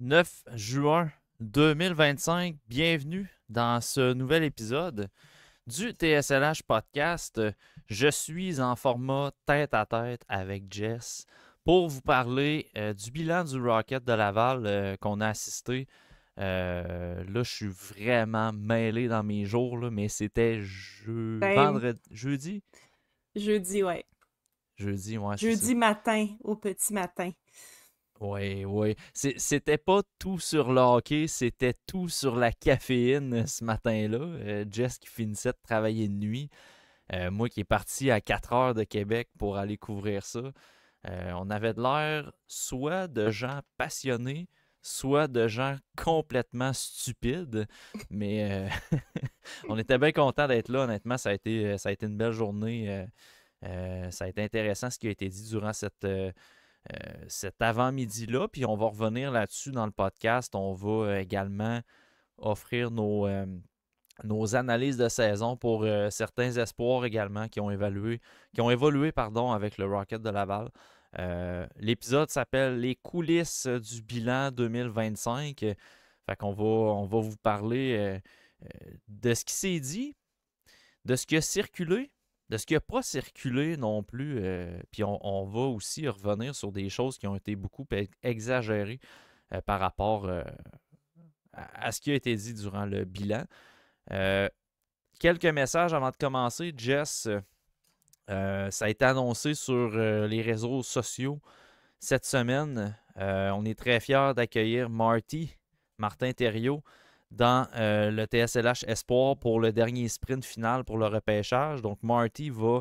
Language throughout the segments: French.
9 juin 2025. Bienvenue dans ce nouvel épisode du TSLH Podcast. Je suis en format tête à tête avec Jess pour vous parler du bilan du Rocket de Laval qu'on a assisté. Là, je suis vraiment mêlé dans mes jours, là, mais c'était Ben, vendredi, jeudi? jeudi, ouais. Jeudi, ouais, c'est ça. Jeudi matin, au petit matin. Oui, oui. C'était pas tout sur le hockey, c'était tout sur la caféine ce matin-là. Jess qui finissait de travailler de nuit. Moi qui est parti à 4 heures de Québec pour aller couvrir ça. On avait de l'air soit de gens passionnés, soit de gens complètement stupides. Mais on était bien content d'être là, honnêtement. Ça a été une belle journée. Ça a été intéressant ce qui a été dit durant cet avant-midi-là. Puis on va revenir là-dessus dans le podcast. On va également offrir nos analyses de saison pour certains espoirs également qui ont évolué pardon, avec le Rocket de Laval. L'épisode s'appelle Les coulisses du bilan 2025. Fait qu'on on va vous parler de ce qui s'est dit, de ce qui a circulé, de ce qui n'a pas circulé non plus. Puis on va aussi revenir sur des choses qui ont été beaucoup exagérées par rapport à ce qui a été dit durant le bilan. Euh, Quelques messages avant de commencer. Jess, ça a été annoncé sur les réseaux sociaux cette semaine. On est très fiers d'accueillir Martin Thériault, dans le TSLH Espoir pour le dernier sprint final pour le repêchage. Donc, Marty va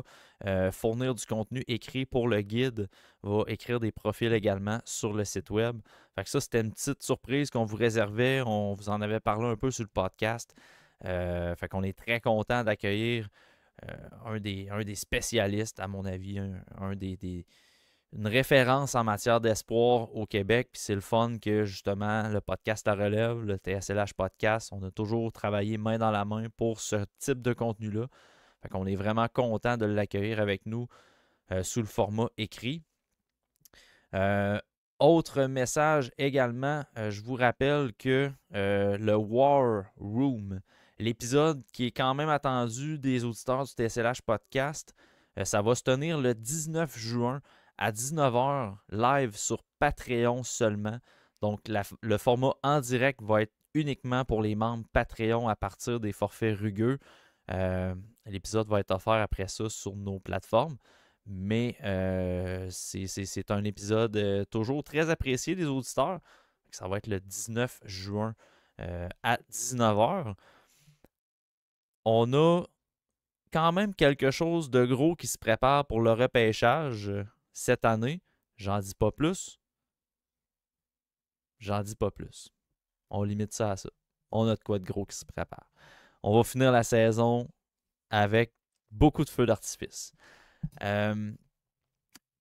fournir du contenu écrit pour le guide, va écrire des profils également sur le site web. Fait que ça, c'était une petite surprise qu'on vous réservait. On vous en avait parlé un peu sur le podcast. Fait qu'on est très content d'accueillir un des spécialistes, à mon avis, une référence en matière d'espoir au Québec. Puis c'est le fun que justement le podcast La Relève, le TSLH Podcast, on a toujours travaillé main dans la main pour ce type de contenu-là. Fait qu'on est vraiment content de l'accueillir avec nous sous le format écrit. Euh, Autre message également, je vous rappelle que le War Room, l'épisode qui est quand même attendu des auditeurs du TSLH Podcast, ça va se tenir le 19 juin à 19h live sur Patreon seulement. Donc le format en direct va être uniquement pour les membres Patreon à partir des forfaits rugueux. L'épisode va être offert après ça sur nos plateformes. Mais c'est un épisode toujours très apprécié des auditeurs. Ça va être le 19 juin à 19h. On a quand même quelque chose de gros qui se prépare pour le repêchage cette année. J'en dis pas plus. J'en dis pas plus. On limite ça à ça. On a de quoi de gros qui se prépare. On va finir la saison avec beaucoup de feux d'artifice.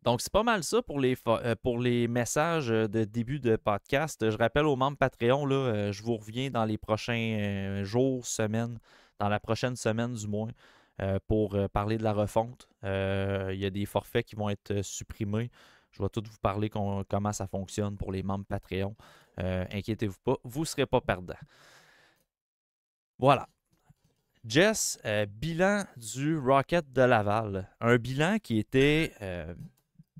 Donc, c'est pas mal ça pour les messages de début de podcast. Je rappelle aux membres Patreon, là, je vous reviens dans les prochains jours, semaines, dans la prochaine semaine du moins, pour parler de la refonte. Il y a des forfaits qui vont être supprimés. Je vais tout vous parler comment ça fonctionne pour les membres Patreon. Inquiétez-vous pas, vous ne serez pas perdant. Voilà. Jess, bilan du Rocket de Laval. Un bilan qui était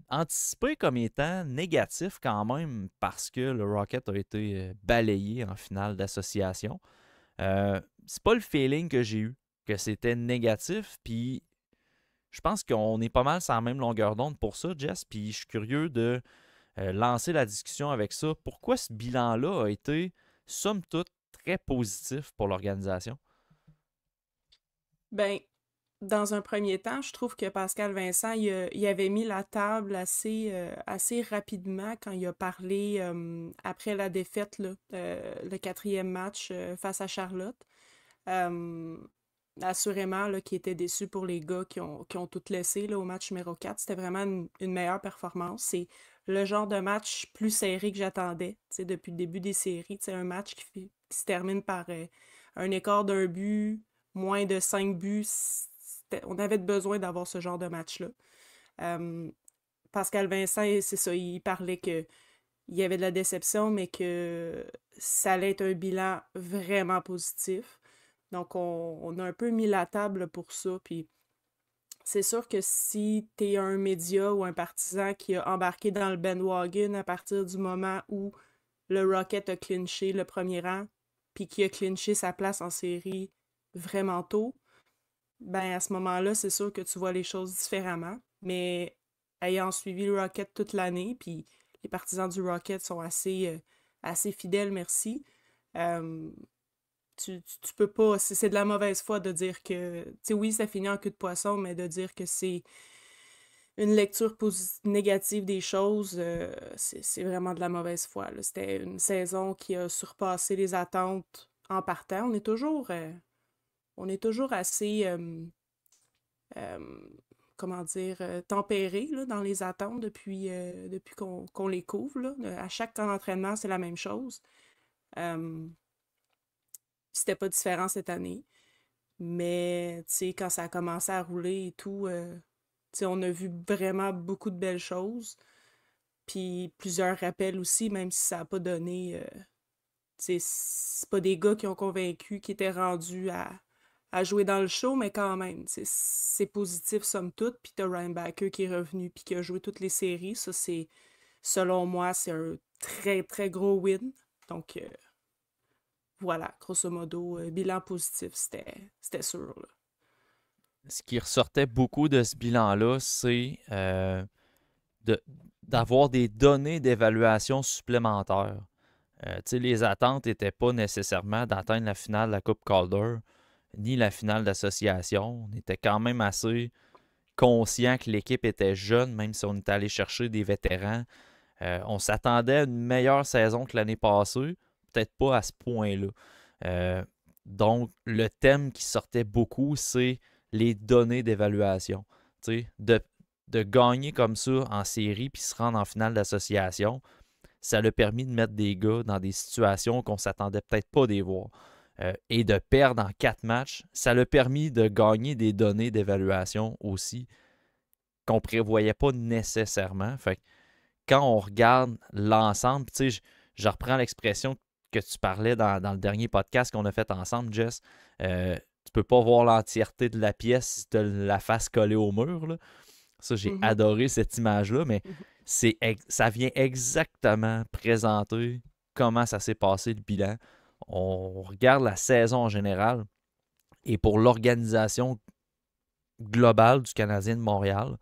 anticipé comme étant négatif quand même parce que le Rocket a été balayé en finale d'association. C'est pas le feeling que j'ai eu que c'était négatif, puis je pense qu'on est pas mal sur la même longueur d'onde pour ça, Jess, puis je suis curieux de lancer la discussion avec ça. Pourquoi ce bilan-là a été, somme toute, très positif pour l'organisation? Ben, dans un premier temps, je trouve que Pascal Vincent, il avait mis la table assez rapidement quand il a parlé après la défaite, là, le quatrième match face à Charlotte. Euh, Assurément, là, qui était déçu pour les gars qui ont tout laissé là, au match numéro 4. C'était vraiment une meilleure performance. C'est le genre de match plus serré que j'attendais, tu sais, depuis le début des séries. C'est un match qui se termine par un écart d'un but, moins de 5 buts. On avait besoin d'avoir ce genre de match-là. Euh, Pascal Vincent, c'est ça, il parlait que il y avait de la déception, mais que ça allait être un bilan vraiment positif. Donc, on a un peu mis la table pour ça. Puis, c'est sûr que si t'es un média ou un partisan qui a embarqué dans le bandwagon à partir du moment où le Rocket a clinché le premier rang, puis qui a clinché sa place en série vraiment tôt, ben à ce moment-là, c'est sûr que tu vois les choses différemment. Mais ayant suivi le Rocket toute l'année, puis les partisans du Rocket sont assez fidèles, merci. euh, tu peux pas, c'est de la mauvaise foi de dire que, tu sais, oui, ça finit en queue de poisson, mais de dire que c'est une lecture négative des choses, c'est vraiment de la mauvaise foi, là. C'était une saison qui a surpassé les attentes en partant. On est toujours assez, euh, comment dire, tempéré là, dans les attentes depuis qu'on les couvre, là. À chaque camp d'entraînement, c'est la même chose. Euh, C'était pas différent cette année. Mais, tu sais, quand ça a commencé à rouler et tout, tu sais, on a vu vraiment beaucoup de belles choses. Puis plusieurs rappels aussi, même si ça n'a pas donné. Tu sais, c'est pas des gars qui ont convaincu, qui étaient rendus à jouer dans le show, mais quand même, tu sais, c'est positif somme toute. Puis t'as Ryan Baker qui est revenu puis qui a joué toutes les séries. Ça, c'est, selon moi, c'est un très, très gros win. Donc, voilà, grosso modo, bilan positif, c'était sûr, là. Ce qui ressortait beaucoup de ce bilan-là, c'est de- d'avoir des données d'évaluation supplémentaires. Tu sais, les attentes n'étaient pas nécessairement d'atteindre la finale de la Coupe Calder, ni la finale d'association. On était quand même assez conscient que l'équipe était jeune, même si on était allé chercher des vétérans. On s'attendait à une meilleure saison que l'année passée, peut-être pas à ce point-là. Euh, donc, le thème qui sortait beaucoup, c'est les données d'évaluation. Tu sais, de gagner comme ça en série puis se rendre en finale d'association, ça l'a permis de mettre des gars dans des situations qu'on s'attendait peut-être pas des voir. Et de perdre en 4 matchs, ça l'a permis de gagner des données d'évaluation aussi qu'on ne prévoyait pas nécessairement. Fait que quand on regarde l'ensemble, tu sais, je reprends l'expression que tu parlais dans le dernier podcast qu'on a fait ensemble, Jess. Tu peux pas voir l'entièreté de la pièce si tu as la face collée au mur, là. Ça, j'ai Mhm, adoré cette image-là, mais mhm. ça vient exactement présenter comment ça s'est passé le bilan. On regarde la saison en général et pour l'organisation globale du Canadien de Montréal,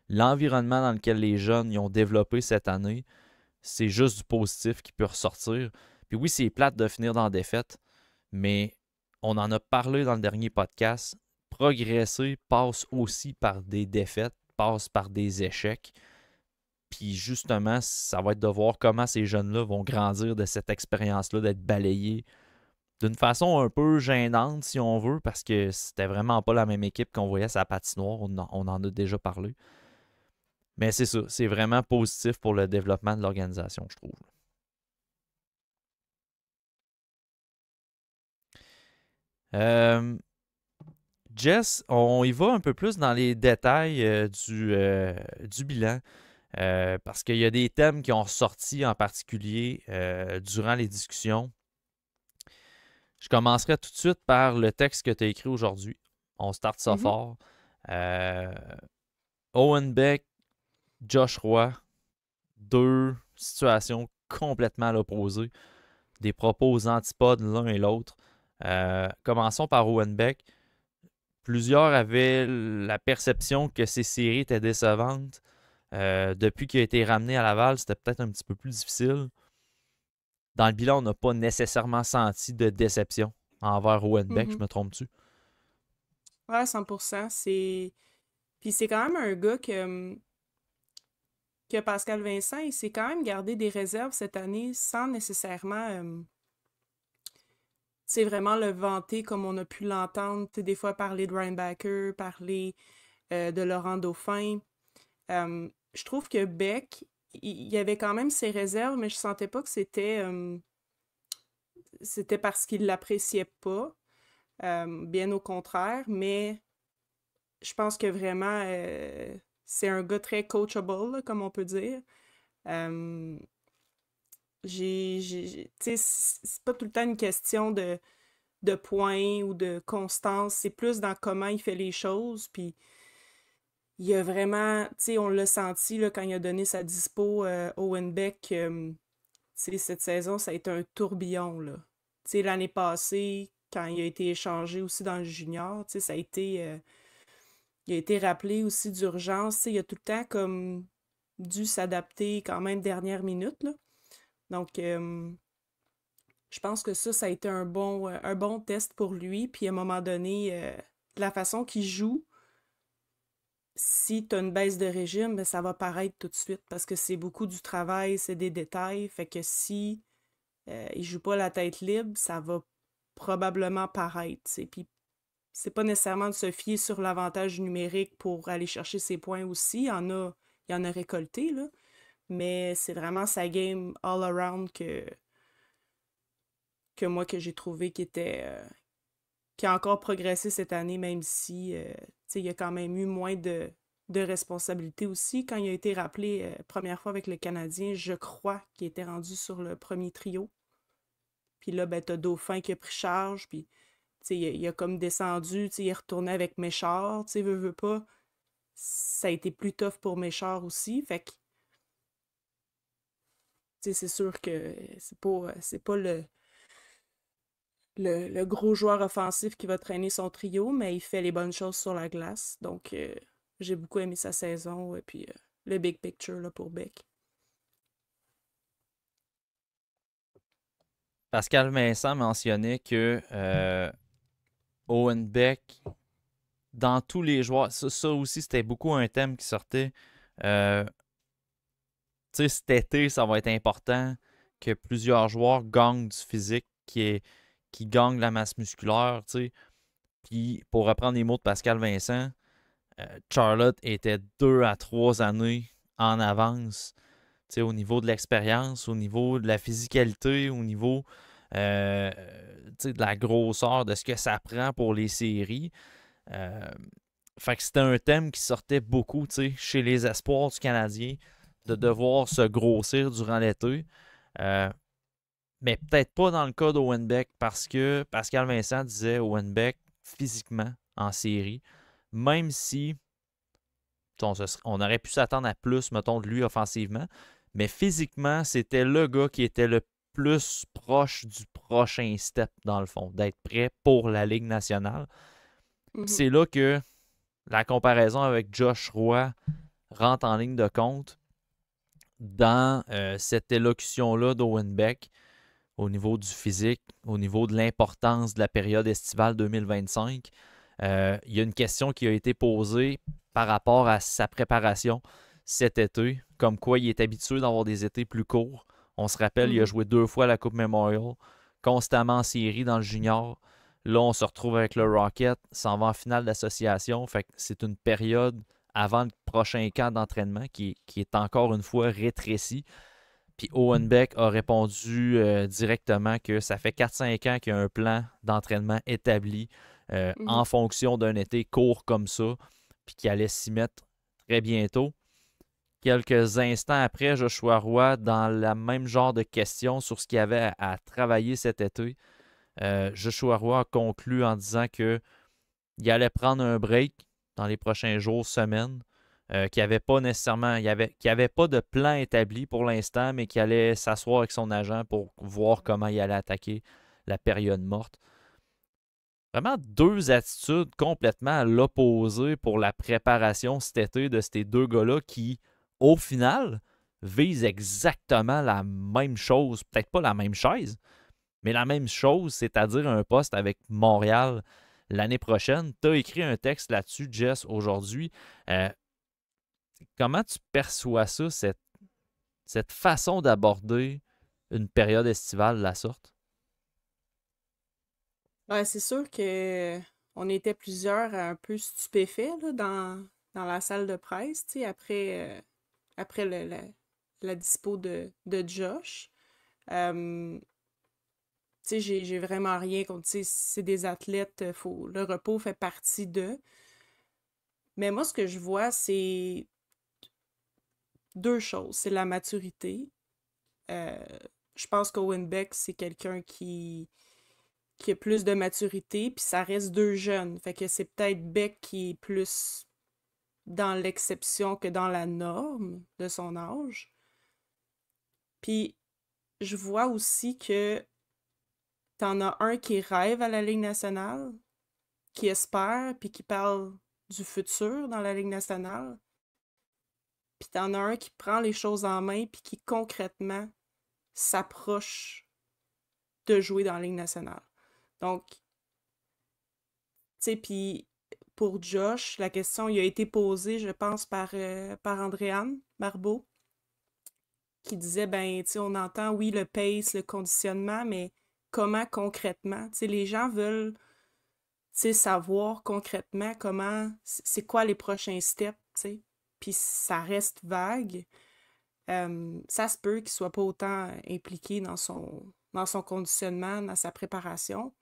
l'environnement dans lequel les jeunes y ont développé cette année, c'est juste du positif qui peut ressortir. Puis oui, c'est plate de finir dans la défaite, mais on en a parlé dans le dernier podcast. Progresser passe aussi par des défaites, passe par des échecs. Puis justement, ça va être de voir comment ces jeunes-là vont grandir de cette expérience-là, d'être balayés d'une façon un peu gênante, si on veut, parce que c'était vraiment pas la même équipe qu'on voyait sur la patinoire. On en a déjà parlé. Mais c'est ça, c'est vraiment positif pour le développement de l'organisation, je trouve. Euh, Jess, on y va un peu plus dans les détails du bilan, parce qu'il y a des thèmes qui ont ressorti en particulier durant les discussions. Je commencerai tout de suite par le texte que tu as écrit aujourd'hui. On starte ça Mhm. fort. Euh, Owen Beck, Josh Roy, deux situations complètement à l'opposé, des propos aux antipodes l'un et l'autre. Commençons par Owen Beck. Plusieurs avaient la perception que ces séries étaient décevantes. Depuis qu'il a été ramené à Laval, c'était peut-être un petit peu plus difficile. Dans le bilan, on n'a pas nécessairement senti de déception envers Owen Beck, je Mhm. me trompe-tu? Ouais, 100%. Puis c'est quand même un gars que Pascal Vincent, il s'est quand même gardé des réserves cette année sans nécessairement, c'est vraiment le vanter comme on a pu l'entendre, tu sais, des fois parler de Ryan Backer, parler de Laurent Dauphin. Je trouve que Beck, il y avait quand même ses réserves, mais je sentais pas que c'était parce qu'il l'appréciait pas. Bien au contraire, mais je pense que vraiment, c'est un gars très coachable, là, comme on peut dire. Euh, Tu sais, c'est pas tout le temps une question de points ou de constance, c'est plus dans comment il fait les choses, puis il y a vraiment, tu sais, on l'a senti là, quand il a donné sa dispo Owen Beck, tu sais, cette saison, ça a été un tourbillon, là. Tu sais, l'année passée, quand il a été échangé aussi dans le junior, tu sais, il a été rappelé aussi d'urgence, tu sais, il a tout le temps comme dû s'adapter quand même dernière minute, là. Donc, je pense que ça a été un bon test pour lui. Puis à un moment donné, de la façon qu'il joue, si tu as une baisse de régime, ben, ça va paraître tout de suite parce que c'est beaucoup du travail, c'est des détails. Fait que si il joue pas la tête libre, ça va probablement paraître, tu sais. Puis c'est pas nécessairement de se fier sur l'avantage numérique pour aller chercher ses points aussi. Il y en a récolté, là. Mais c'est vraiment sa game all around que moi que j'ai trouvé qui a encore progressé cette année, même si tu sais, il y a quand même eu moins de responsabilités aussi. Quand il a été rappelé première fois avec le Canadien, je crois qu'il était rendu sur le premier trio. Puis là, ben, t'as Dauphin qui a pris charge, puis tu sais, il a comme descendu, tu sais, il est retourné avec Méchard, tu sais, veut pas. Ça a été plus tough pour Méchard aussi, fait que, tu sais, c'est sûr que c'est pas le gros joueur offensif qui va traîner son trio, mais il fait les bonnes choses sur la glace. Donc, j'ai beaucoup aimé sa saison et puis le big picture là, pour Beck. Pascal Vincent mentionnait que Owen Beck, dans tous les joueurs, ça aussi c'était beaucoup un thème qui sortait. Euh, tu sais, cet été, ça va être important que plusieurs joueurs gagnent du physique, qui gagnent la masse musculaire, tu sais. Puis, pour reprendre les mots de Pascal Vincent, Charlotte était 2 à 3 années en avance, tu sais, au niveau de l'expérience, au niveau de la physicalité, au niveau euh, tu sais, de la grosseur, de ce que ça prend pour les séries. Euh, Fait que c'était un thème qui sortait beaucoup, tu sais, chez les espoirs du Canadien, de devoir se grossir durant l'été. Euh, mais peut-être pas dans le cas d'Owen Beck, parce que Pascal Vincent disait Owen Beck, physiquement, en série, même si on aurait pu s'attendre à plus, mettons, de lui offensivement, mais physiquement, c'était le gars qui était le plus proche du prochain step, dans le fond, d'être prêt pour la Ligue nationale. Mhm. C'est là que la comparaison avec Josh Roy rentre en ligne de compte dans cette élocution-là d'Owen Beck au niveau du physique, au niveau de l'importance de la période estivale 2025. Il y a une question qui a été posée par rapport à sa préparation cet été, comme quoi il est habitué d'avoir des étés plus courts. On se rappelle, il a Mhm. joué 2 fois à la Coupe Memorial, constamment en série dans le junior. Là, on se retrouve avec le Rocket, s'en va en finale d'association. Fait que c'est une période avant le prochain camp d'entraînement qui est encore une fois rétrécie. Puis Owen Beck a répondu directement que ça fait 4-5 ans qu'il y a un plan d'entraînement établi en Mhm. fonction d'un été court comme ça, puis qu'il allait s'y mettre très bientôt. Quelques instants après, Joshua Roy, dans le même genre de questions sur ce qu'il y avait à travailler cet été, Joshua Roy a conclu en disant qu'il allait prendre un break dans les prochains jours, semaines, qu'il n'y avait pas nécessairement, qu'il y avait pas de plan établi pour l'instant, mais qu'il allait s'asseoir avec son agent pour voir comment il allait attaquer la période morte. Vraiment deux attitudes complètement à l'opposé pour la préparation cet été de ces deux gars-là qui, au final, visent exactement la même chose. Peut-être pas la même chaise, mais la même chose, c'est-à-dire un poste avec Montréal l'année prochaine. Tu as écrit un texte là-dessus, Jess, aujourd'hui. Euh, Comment tu perçois ça, cette façon d'aborder une période estivale de la sorte? Ouais, c'est sûr que on était plusieurs un peu stupéfaits là, dans la salle de presse, tu sais, après la dispo de Josh. Euh, Tu sais, j'ai vraiment rien contre, tu sais, c'est des athlètes, le repos fait partie d'eux. Mais moi, ce que je vois, c'est deux choses. C'est la maturité. Euh, je pense qu'Owen Beck, c'est quelqu'un qui a plus de maturité, puis ça reste deux jeunes. Fait que c'est peut-être Beck qui est plus dans l'exception que dans la norme de son âge. Puis je vois aussi que t'en as un qui rêve à la Ligue nationale, qui espère, puis qui parle du futur dans la Ligue nationale. Puis t'en as un qui prend les choses en main, puis qui concrètement s'approche de jouer dans la Ligue nationale. Donc, tu sais, puis pour Josh, la question il a été posée, je pense, par Andréane Barbeau, qui disait, ben, tu sais, on entend, oui, le pace, le conditionnement, mais comment concrètement? Tu sais, les gens veulent, tu sais, savoir concrètement comment, c'est quoi les prochains steps, tu sais. Puis ça reste vague. Ça se peut qu'il soit pas autant impliqué dans son conditionnement, dans sa préparation.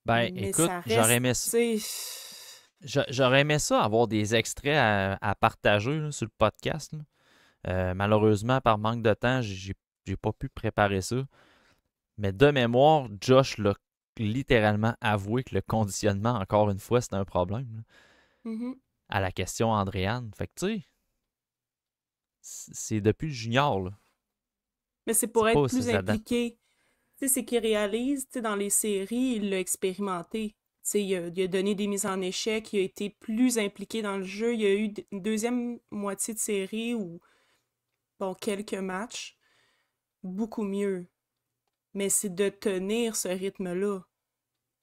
Ben, Mais écoute, ça reste, tu sais... j'aurais aimé ça, avoir des extraits à partager là, sur le podcast, là. Malheureusement, par manque de temps, j'ai pas pu préparer ça. Mais de mémoire, Josh l'a littéralement avoué que le conditionnement, encore une fois, c'était un problème là, Mhm. à la question Andréane. Fait que tu sais, c'est depuis le junior, là. Mais c'est pour C'est être pas plus ça date. impliqué. Tu sais, c'est qu'il réalise, tu sais, dans les séries, il l'a expérimenté. Tu sais, il a donné des mises en échec, il a été plus impliqué dans le jeu. Il y a eu une deuxième moitié de série où, bon, quelques matchs, beaucoup mieux. Mais c'est de tenir ce rythme-là.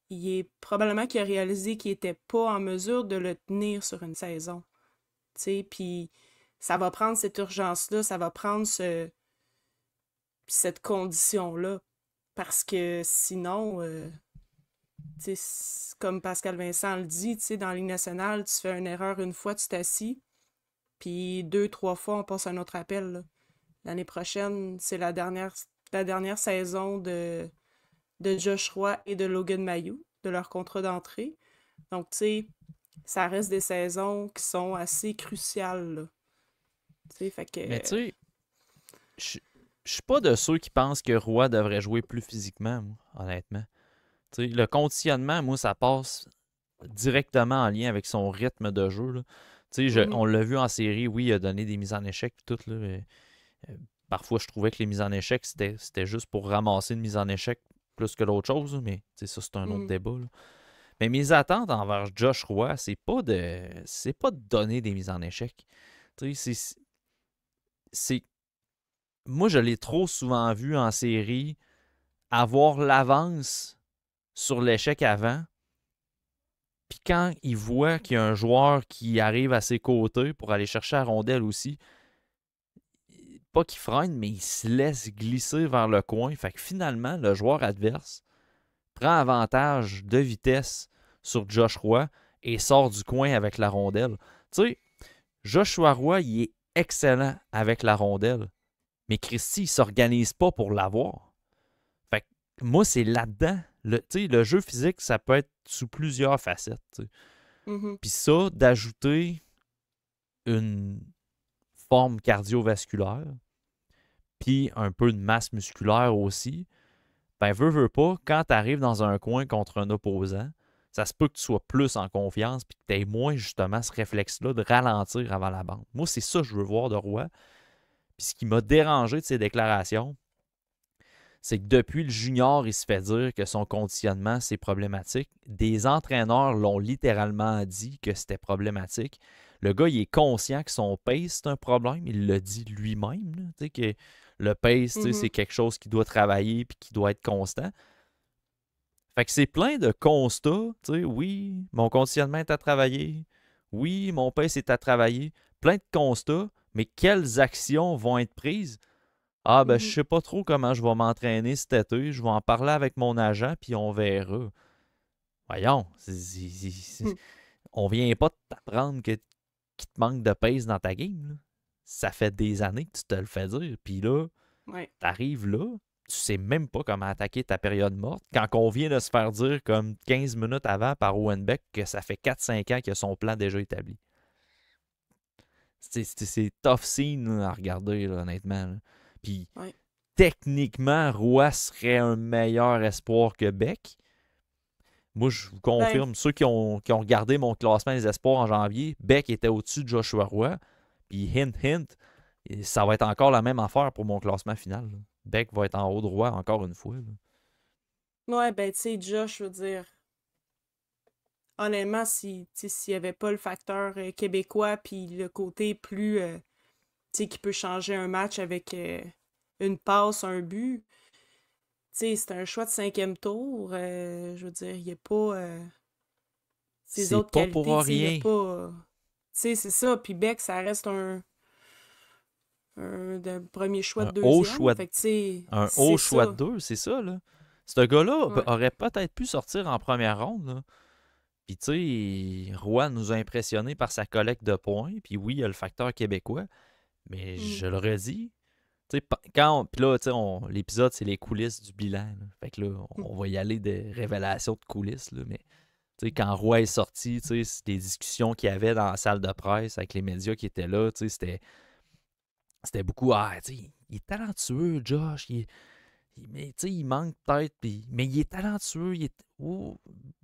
Il est probablement qu'il a réalisé qu'il était pas en mesure de le tenir sur une saison. Tu sais, puis ça va prendre cette urgence-là, ça va prendre cette condition-là. Parce que sinon, tu sais, comme Pascal Vincent le dit, tu sais, dans la Ligue nationale, tu fais une erreur une fois, tu t'assis, puis deux, trois fois, on passe un autre appel, là. L'année prochaine, c'est la dernière saison de Josh Roy et de Logan Mayou, de leur contrat d'entrée. Donc, tu sais, ça reste des saisons qui sont assez cruciales, là. Tu sais, fait que... Mais tu sais, je je suis pas de ceux qui pensent que Roy devrait jouer plus physiquement, moi, honnêtement. Tu sais, le conditionnement, moi, ça passe directement en lien avec son rythme de jeu, là. Tu sais, Mhm, on l'a vu en série, oui, il a donné des mises en échec et tout, là. Parfois, je trouvais que les mises en échec, c'était juste pour ramasser une mise en échec plus que d'autres choses, là, mais tu sais, ça, c'est un autre mhm, débat, là. Mais mes attentes envers Josh Roy, c'est pas de donner des mises en échec. Tu sais, c'est moi, je l'ai trop souvent vu en série avoir l'avance sur l'échec avant. Puis quand il voit qu'il y a un joueur qui arrive à ses côtés pour aller chercher la rondelle aussi, pas qu'il freine, mais il se laisse glisser vers le coin. Fait que finalement, le joueur adverse prend avantage de vitesse sur Josh Roy et sort du coin avec la rondelle. Tu sais, Joshua Roy, il est excellent avec la rondelle. Mais Christy, il s'organise pas pour l'avoir. Fait que moi, c'est là-dedans. Le jeu physique, ça peut être sous plusieurs facettes. T'sais. mhm. Puis ça, d'ajouter une forme cardiovasculaire, puis un peu de masse musculaire aussi, ben veux pas, quand tu arrives dans un coin contre un opposant, ça se peut que tu sois plus en confiance puis que tu aies moins justement ce réflexe-là de ralentir avant la bande. Moi, c'est ça que je veux voir de Roy. Puis ce qui m'a dérangé de ses déclarations, c'est que depuis le junior, il se fait dire que son conditionnement, c'est problématique. Des entraîneurs l'ont littéralement dit que c'était problématique. Le gars, il est conscient que son pace, c'est un problème. Il le dit lui-même, là, que le pace, c'est Mhm. quelque chose qui doit travailler et qui doit être constant. Fait que c'est plein de constats. Oui, mon conditionnement est à travailler. Oui, mon pace est à travailler. Plein de constats, mais quelles actions vont être prises? Ah, ben, je Mhm. sais pas trop comment je vais m'entraîner cet été. Je vais en parler avec mon agent, puis on verra. Voyons, Mhm. on vient pas de t'apprendre qu'il te manque de pace dans ta game, là. Ça fait des années que tu te le fais dire. Puis là, Ouais. t'arrives là, tu sais même pas comment attaquer ta période morte. Quand on vient de se faire dire comme 15 minutes avant par Owen Beck que ça fait 4-5 ans qu'il a son plan déjà établi. C'est tough scene là, à regarder, là, honnêtement, là. Puis Ouais. techniquement, Roy serait un meilleur espoir que Beck. Moi, je vous Ben, confirme, ceux qui ont regardé mon classement des espoirs en janvier, Beck était au-dessus de Joshua Roy. Puis hint, hint, et ça va être encore la même affaire pour mon classement final, là. Beck va être en haut de Roy encore une fois, là. ouais, ben, tu sais, Josh, je veux dire, honnêtement, si, tu sais, s'il n'y avait pas le facteur québécois, puis le côté plus, tu sais, qui peut changer un match avec une passe, un but, tu sais, c'est un choix de cinquième tour. Je veux dire, il n'y a pas ses C'est autres pas pour qualités, tu sais, il n'y a rien. pas. Tu sais, c'est ça. Puis Beck, ça reste un premier choix de Un haut deuxième. choix Fait que, tu sais, un haut c'est choix de ça. deux, c'est ça, là. Ce gars-là Ouais. aurait peut-être pu sortir en première ronde, là. Puis, tu sais, Roy nous a impressionnés par sa collecte de points. Puis oui, il y a le facteur québécois. Mais Mm. je le redis, tu sais, quand puis là, tu sais, l'épisode, c'est les coulisses du bilan, là. Fait que là, Mm. on va y aller des révélations de coulisses, là. Mais, tu sais, quand Roy est sorti, tu sais, les discussions qu'il y avait dans la salle de presse avec les médias qui étaient là, tu sais, c'était beaucoup, ah, tu sais, il est talentueux, Josh, mais tu sais, il manque peut-être, mais il est talentueux. Oh.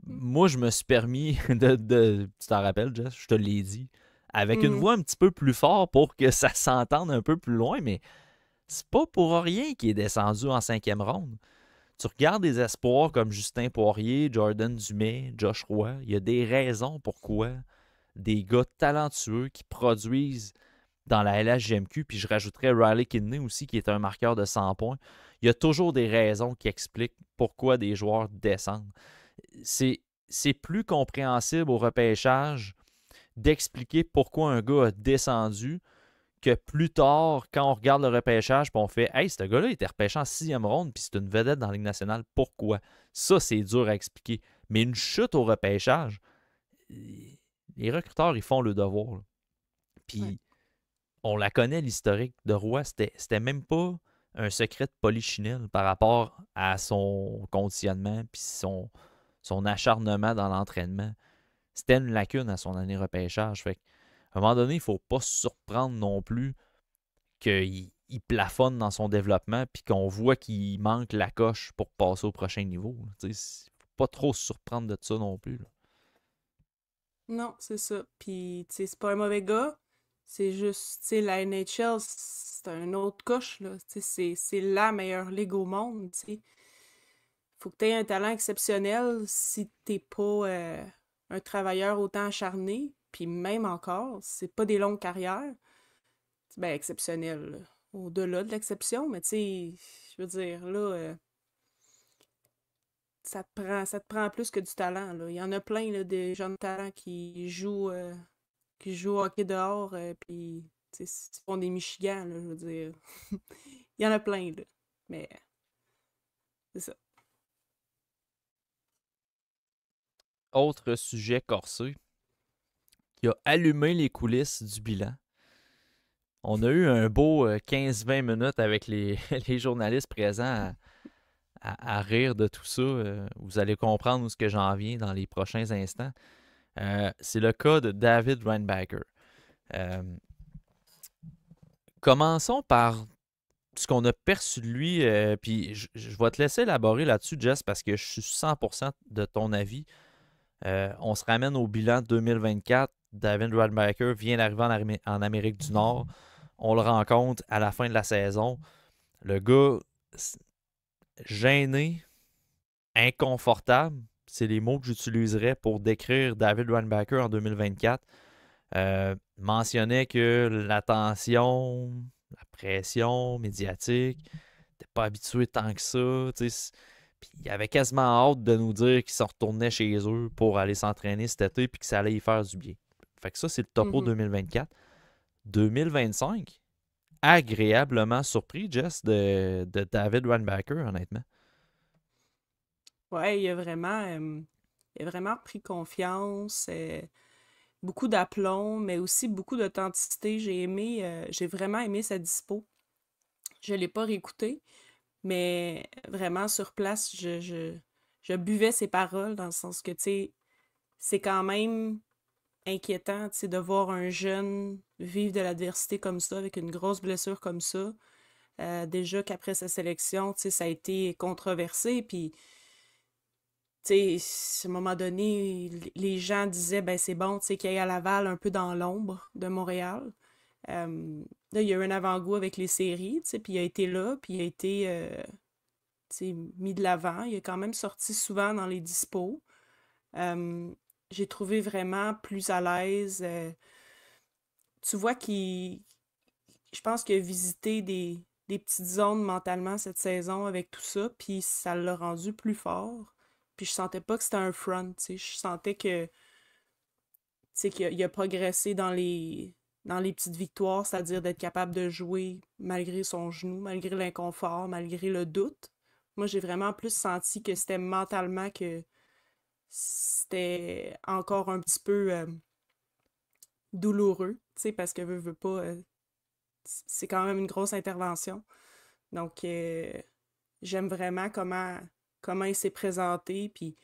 Moi, je me suis permis tu t'en rappelles, Jess, je te l'ai dit, avec une Mhm. voix un petit peu plus fort pour que ça s'entende un peu plus loin, mais c'est pas pour rien qu'il est descendu en cinquième ronde. Tu regardes des espoirs comme Justin Poirier, Jordan Dumais, Josh Roy, il y a des raisons pourquoi des gars talentueux qui produisent dans la LHGMQ, puis je rajouterais Riley Kidney aussi, qui est un marqueur de 100 points. Il y a toujours des raisons qui expliquent pourquoi des joueurs descendent. C'est plus compréhensible au repêchage d'expliquer pourquoi un gars a descendu que plus tard, quand on regarde le repêchage, puis on fait Hey, ce gars-là, il était repêché en sixième ronde, puis c'est une vedette dans la Ligue nationale. Pourquoi? Ça, c'est dur à expliquer. Mais une chute au repêchage, les recruteurs, ils font le devoir, là. Ouais. Puis on la connaît, l'historique de Roy. C'était même pas un secret de polichinelle par rapport à son conditionnement puis son acharnement dans l'entraînement. C'était une lacune à son année repêchage. Fait à un moment donné, il ne faut pas se surprendre non plus qu'il plafonne dans son développement puis qu'on voit qu'il manque la coche pour passer au prochain niveau. Il ne faut pas trop se surprendre de ça non plus, là. Non, c'est ça. Puis, tu sais, c'est pas un mauvais gars. C'est juste, tu sais, la NHL, c'est un autre coche, là. Tu sais, c'est la meilleure ligue au monde, tu sais. Faut que tu aies un talent exceptionnel si t'es pas un travailleur autant acharné. Puis même encore, c'est pas des longues carrières. Ben, exceptionnel, là. Au-delà de l'exception, mais tu sais, je veux dire, là, ça te prend plus que du talent, là. Il y en a plein, là, des jeunes talents qui jouent au hockey dehors, puis tu sais, ils font des Michigan, là, je veux dire. Il y en a plein, là. Mais c'est ça. Autre sujet corsé qui a allumé les coulisses du bilan. On a eu un beau 15-20 minutes avec les journalistes présents à rire de tout ça. Vous allez comprendre où ce que j'en viens dans les prochains instants. C'est le cas de David Reinbacher. Euh, Commençons par ce qu'on a perçu de lui, puis je vais te laisser élaborer là-dessus, Jess, parce que je suis 100% de ton avis. On se ramène au bilan 2024. David Reinbacher vient d'arriver en Amérique du Nord. On le rencontre à la fin de la saison. Le gars, gêné, inconfortable, c'est les mots que j'utiliserais pour décrire David Reinbacher en 2024. Mentionnait que l'attention, la pression médiatique, n'était pas habitué tant que ça. Puis il avait quasiment hâte de nous dire qu'il se retournait chez eux pour aller s'entraîner cet été puis que ça allait y faire du bien. Fait que ça, c'est le topo Mhm. 2024. 2025, agréablement surpris, Jess, de David Reinbacher, honnêtement. Ouais, il a vraiment pris confiance, beaucoup d'aplomb, mais aussi beaucoup d'authenticité. J'ai vraiment aimé sa dispo. Je l'ai pas réécouté, mais vraiment sur place, je buvais ses paroles dans le sens que, tu sais, c'est quand même inquiétant, tu sais, de voir un jeune vivre de l'adversité comme ça, avec une grosse blessure comme ça. Déjà qu'après sa sélection, ça a été controversé, puis tu sais, à un moment donné, les gens disaient, ben c'est bon, tu sais, qu'il aille à Laval un peu dans l'ombre de Montréal. Là, il y a eu un avant-goût avec les séries, tu sais, puis il a été là, puis il a été, tu sais, mis de l'avant. Il est quand même sorti souvent dans les dispos. Euh, j'ai trouvé vraiment plus à l'aise. Tu vois je pense qu'il a visité des petites zones mentalement cette saison avec tout ça, puis ça l'a rendu plus fort. Puis je sentais pas que c'était un front, tu sais. Je sentais que, tu sais, qu'il a progressé dans les petites victoires, c'est-à-dire d'être capable de jouer malgré son genou, malgré l'inconfort, malgré le doute. Moi, j'ai vraiment plus senti que c'était mentalement que c'était encore un petit peu douloureux, tu sais, parce que veut pas, c'est quand même une grosse intervention. Donc, j'aime vraiment comment il s'est présenté, puis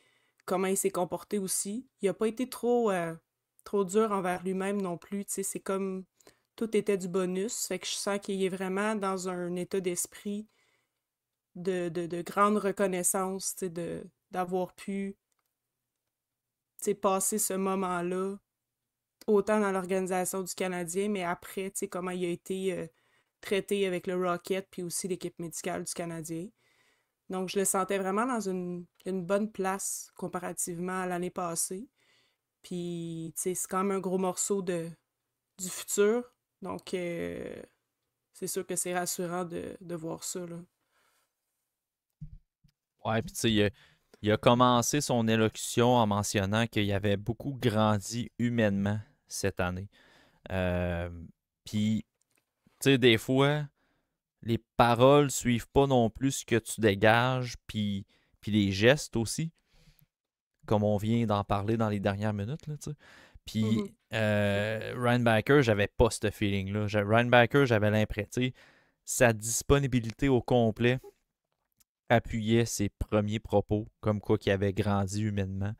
comment il s'est comporté aussi. Il a pas été trop dur envers lui-même non plus, tu sais, c'est comme tout était du bonus, fait que je sens qu'il est vraiment dans un état d'esprit de grande reconnaissance, tu sais, d'avoir pu, tu sais, passer ce moment-là, autant dans l'organisation du Canadien, mais après, tu sais, comment il a été traité avec le Rocket, puis aussi l'équipe médicale du Canadien. Donc, je le sentais vraiment dans une bonne place comparativement à l'année passée. Puis, tu sais, c'est quand même un gros morceau du futur. Donc, c'est sûr que c'est rassurant de voir ça, là. Ouais, puis tu sais, il a commencé son élocution en mentionnant qu'il avait beaucoup grandi humainement cette année. Euh, Puis, tu sais, des fois, les paroles suivent pas non plus ce que tu dégages, puis les gestes aussi, comme on vient d'en parler dans les dernières minutes, là, tu sais. Puis, Mhm. Ryan Baker, j'avais pas ce feeling-là. Ryan Baker, j'avais l'impression, tu sais, sa disponibilité au complet appuyait ses premiers propos, comme quoi qu'il avait grandi humainement.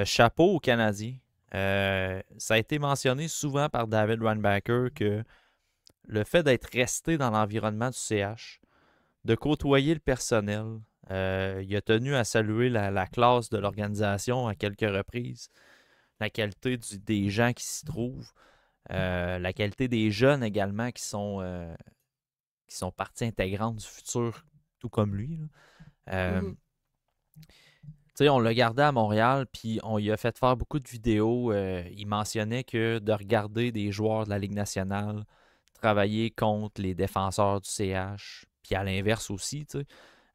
Chapeau aux Canadiens. Ça a été mentionné souvent par David Reinbacker que le fait d'être resté dans l'environnement du CH, de côtoyer le personnel, il a tenu à saluer la classe de l'organisation à quelques reprises, la qualité des gens qui s'y trouvent, la qualité des jeunes également qui sont partie intégrante du futur, tout comme lui. Là. Mhm. Tu sais, on l'a gardé à Montréal, puis on lui a fait faire beaucoup de vidéos. Il mentionnait que de regarder des joueurs de la Ligue nationale travailler contre les défenseurs du CH, puis à l'inverse aussi, tu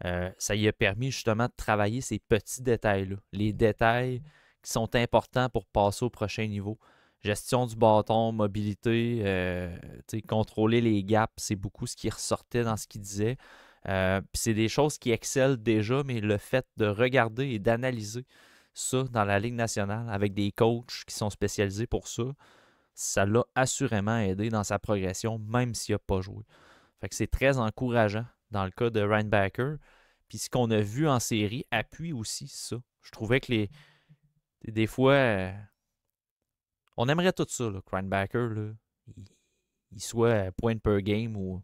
sais, ça lui a permis justement de travailler ces petits détails-là. Les détails qui sont importants pour passer au prochain niveau. Gestion du bâton, mobilité, tu sais, contrôler les gaps, c'est beaucoup ce qui ressortait dans ce qu'il disait. Puis c'est des choses qui excellent déjà, mais le fait de regarder et d'analyser ça dans la Ligue nationale avec des coachs qui sont spécialisés pour ça, ça l'a assurément aidé dans sa progression, même s'il n'a pas joué. Fait que c'est très encourageant dans le cas de Reinbacker. Puis ce qu'on a vu en série appuie aussi ça. Je trouvais que des fois, on aimerait tout ça, là, que Reinbacker, là, il, il soit à point per game ou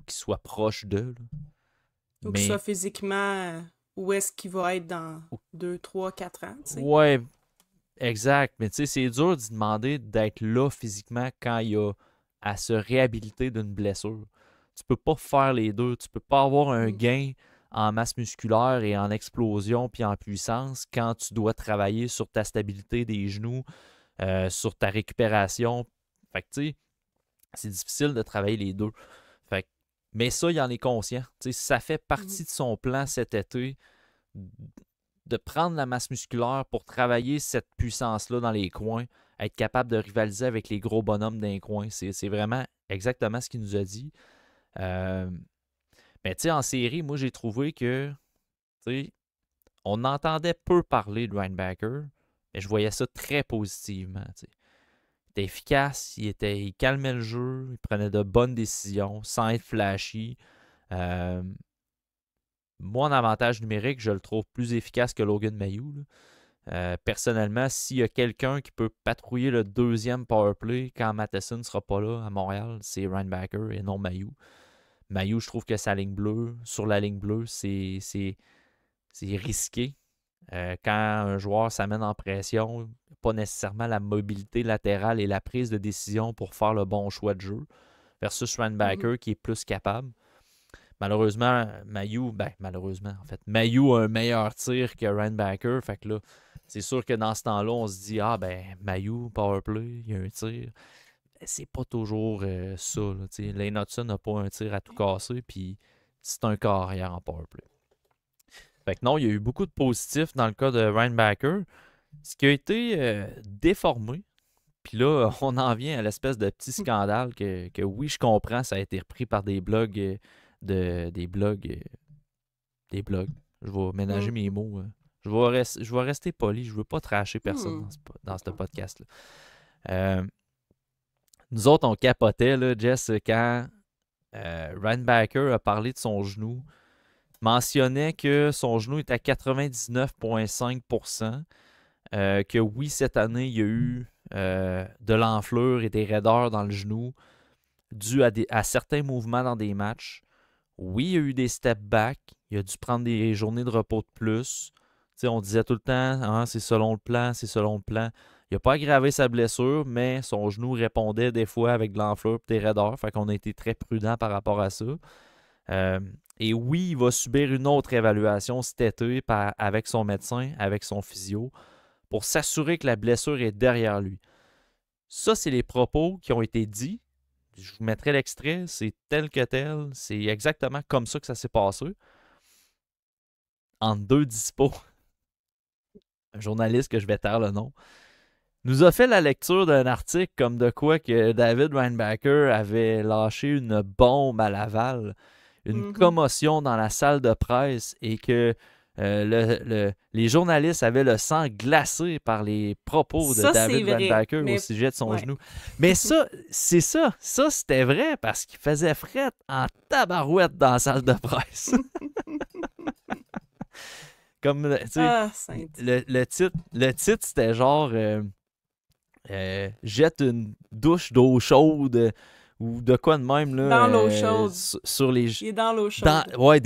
qu'il soit proche d'eux. Là. Ou que ce soit Mais physiquement, où est-ce qu'il va être dans 2 3 4 ans, tu sais. ouais, exact. Mais tu sais, c'est dur d'y demander d'être là physiquement quand il y a à se réhabiliter d'une blessure. Tu peux pas faire les deux. Tu peux pas avoir un Mm. gain en masse musculaire et en explosion puis en puissance quand tu dois travailler sur ta stabilité des genoux, sur ta récupération. Fait que tu sais, c'est difficile de travailler les deux. Fait que- mais ça, il en est conscient. Tu sais, ça fait Mhm. partie de son plan cet été de prendre la masse musculaire pour travailler cette puissance-là dans les coins, être capable de rivaliser avec les gros bonhommes d'un coin. C'est vraiment exactement ce qu'il nous a dit. Euh, mais tu sais, en série, moi, j'ai trouvé que, tu sais, on entendait peu parler de Linebacker, mais je voyais ça très positivement. Tu sais. Il était efficace, il calmait le jeu, il prenait de bonnes décisions sans être flashy. Euh, Moi, en avantage numérique, je le trouve plus efficace que Logan Mayou. Là. Personnellement, s'il y a quelqu'un qui peut patrouiller le deuxième powerplay quand Matheson ne sera pas là à Montréal, c'est Reinbacker et non Mayou. Mayu, je trouve que sa ligne bleue, sur la ligne bleue, c'est risqué. Quand un joueur s'amène en pression, pas nécessairement la mobilité latérale et la prise de décision pour faire le bon choix de jeu, versus Randbacker qui est plus capable. Malheureusement, malheureusement, en fait, Mayu a un meilleur tir que Randbacker. Fait que là, c'est sûr que dans ce temps-là, on se dit, Mayu, powerplay, il y a un tir. C'est pas toujours ça. Lane Hudson n'a pas un tir à tout casser, puis c'est un carrière en powerplay. Fait que non, il y a eu beaucoup de positifs dans le cas de Randbacker. Ce qui a été déformé, puis là, on en vient à l'espèce de petit scandale que oui, je comprends, ça a été repris par des blogs, des blogs. Je vais ménager mes mots. Je vais rester poli, je veux pas trasher personne dans ce podcast-là. Nous autres, on capotait, là, Jess, quand Randbacker a parlé de son genou, mentionnait que son genou est à 99,5%, que oui, cette année, il y a eu de l'enflure et des raideurs dans le genou dû à certains mouvements dans des matchs. Oui, il y a eu des step back, il a dû prendre des journées de repos de plus. T'sais, on disait tout le temps, c'est selon le plan, c'est selon le plan. Il n'a pas aggravé sa blessure, mais son genou répondait des fois avec de l'enflure et des raideurs. Fait qu'on a été très prudent par rapport à ça. Et oui, il va subir une autre évaluation cet été avec son médecin, avec son physio, pour s'assurer que la blessure est derrière lui. Ça, c'est les propos qui ont été dits. Je vous mettrai l'extrait, c'est tel que tel. C'est exactement comme ça que ça s'est passé. En deux dispos, un journaliste que je vais taire le nom, nous a fait la lecture d'un article comme de quoi que David Randbacker avait lâché une bombe à Laval, une commotion dans la salle de presse et que les journalistes avaient le sang glacé par les propos de David Randbacker au sujet de son genou. Mais ça, c'est ça. Ça, c'était vrai parce qu'il faisait fret en tabarouette dans la salle de presse. Comme, tu sais, le titre, c'était genre jette une douche d'eau chaude ou de quoi de même là, dans l'eau chaude. Sur les... Il est dans l'eau chaude. Ouais,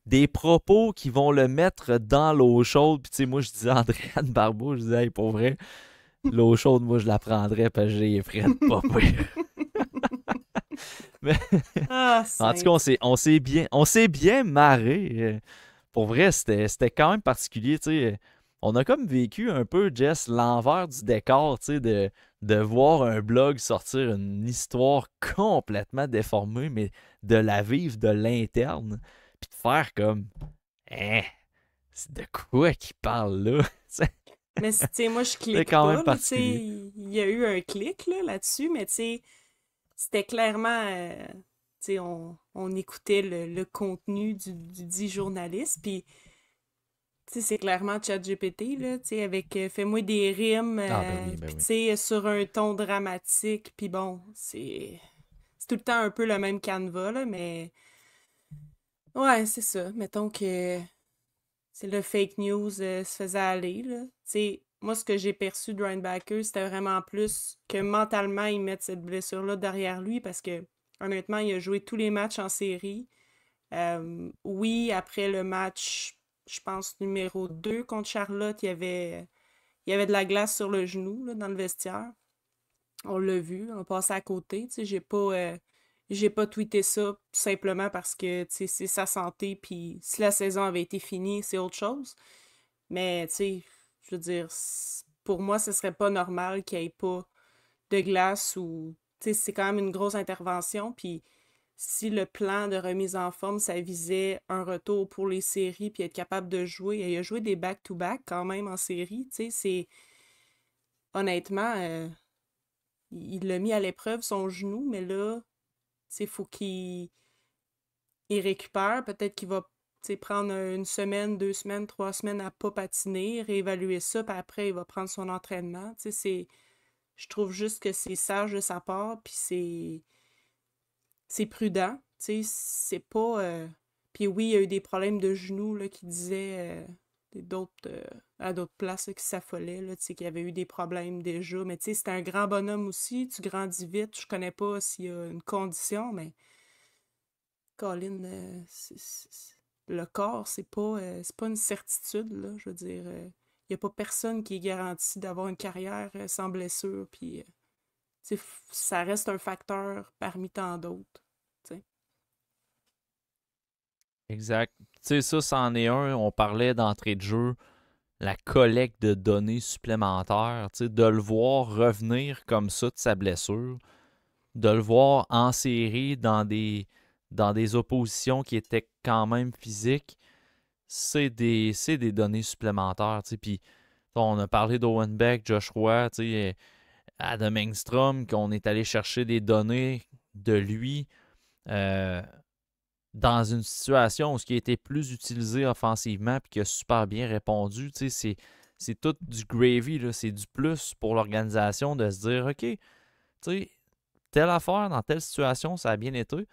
des propos qui vont le mettre dans l'eau chaude. Puis tu sais, moi je disais à Andréane Barbeau, je disais, hey, pour vrai, l'eau chaude, moi je la prendrais parce que j'ai les frettes pas pire. Mais en tout cas, on s'est bien marré. Pour vrai, c'était quand même particulier, tu sais. On a comme vécu un peu, Jess, l'envers du décor, tu sais, de voir un blog sortir une histoire complètement déformée, mais de la vivre de l'interne, puis de faire comme, c'est de quoi qu'il parle là? Mais tu sais, moi je clique quand pas, même là, tu sais, particulier. il y a eu un clic là-dessus, mais tu sais, c'était clairement, tu sais, on écoutait le contenu du dit journaliste, puis tu sais, c'est clairement ChatGPT, là, tu sais, avec fais-moi des rimes, Ben puis tu oui. sais, sur un ton dramatique, puis bon, c'est tout le temps un peu le même canevas, là, mais ouais, c'est ça. Mettons que c'est le fake news se faisait aller, là. Tu sais, moi, ce que j'ai perçu de Ryan c'était vraiment plus que mentalement, il mette cette blessure-là derrière lui, parce que, honnêtement, il a joué tous les matchs en série. Oui, après le match, je pense, numéro 2 contre Charlotte, il y avait de la glace sur le genou, là, dans le vestiaire. On l'a vu, on passait à côté. Tu sais, j'ai pas tweeté ça simplement parce que, tu sais, c'est sa santé, puis si la saison avait été finie, c'est autre chose. Mais, tu sais, je veux dire, pour moi, ce serait pas normal qu'il n'y ait pas de glace ou, tu sais, c'est quand même une grosse intervention, puis si le plan de remise en forme, ça visait un retour pour les séries puis être capable de jouer, il a joué des back-to-back quand même en série, tu sais, c'est... Honnêtement, il l'a mis à l'épreuve, son genou, mais là, tu sais, faut qu'il récupère. Peut-être qu'il va, tu sais, prendre une semaine, 2 semaines, 3 semaines à pas patiner, réévaluer ça, puis après, il va prendre son entraînement. Tu sais, je trouve juste que c'est sage de sa part, puis c'est prudent, tu sais, c'est pas... Puis oui, il y a eu des problèmes de genoux, là, qui disaient à d'autres places là, qui s'affolaient, là, tu sais, qu'il y avait eu des problèmes déjà, mais tu sais, c'est un grand bonhomme aussi, tu grandis vite, je connais pas s'il y a une condition, mais Colin, le corps, c'est pas une certitude, là. Je veux dire, il n'y a pas personne qui est garanti d'avoir une carrière sans blessure, puis ça reste un facteur parmi tant d'autres. T'sais. Exact. Tu sais, ça, c'en est un. On parlait d'entrée de jeu, la collecte de données supplémentaires. Tu sais, de le voir revenir comme ça de sa blessure, de le voir en série dans des oppositions qui étaient quand même physiques, c'est des données supplémentaires. Tu sais. Puis, on a parlé d'Owen Beck, Josh Roy, tu sais, Adam Engstrom, qu'on est allé chercher des données de lui. Euh, dans une situation où ce qui a été plus utilisé offensivement et qui a super bien répondu, c'est tout du gravy, là, c'est du plus pour l'organisation de se dire, OK, tu sais, telle affaire dans telle situation, ça a bien été.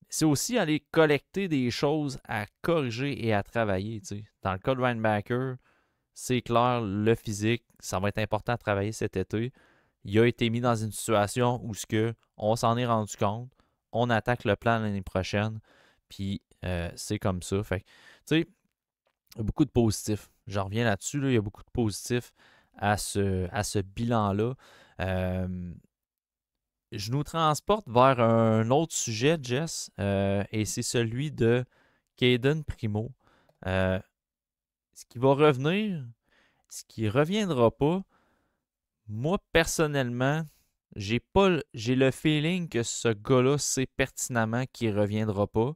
C'est aussi aller collecter des choses à corriger et à travailler. T'sais. Dans le cas de Linebacker, c'est clair, le physique, ça va être important à travailler cet été. Il a été mis dans une situation où ce que on s'en est rendu compte, on attaque le plan l'année prochaine, puis c'est comme ça. Fait tu sais, il y a beaucoup de positifs. J'en reviens là-dessus, là, il y a beaucoup de positifs à ce bilan-là. Je nous transporte vers un autre sujet, Jess, et c'est celui de Caden Primo. Euh, ce qui va revenir, ce qui reviendra pas, moi, personnellement, j'ai le feeling que ce gars-là sait pertinemment qu'il ne reviendra pas.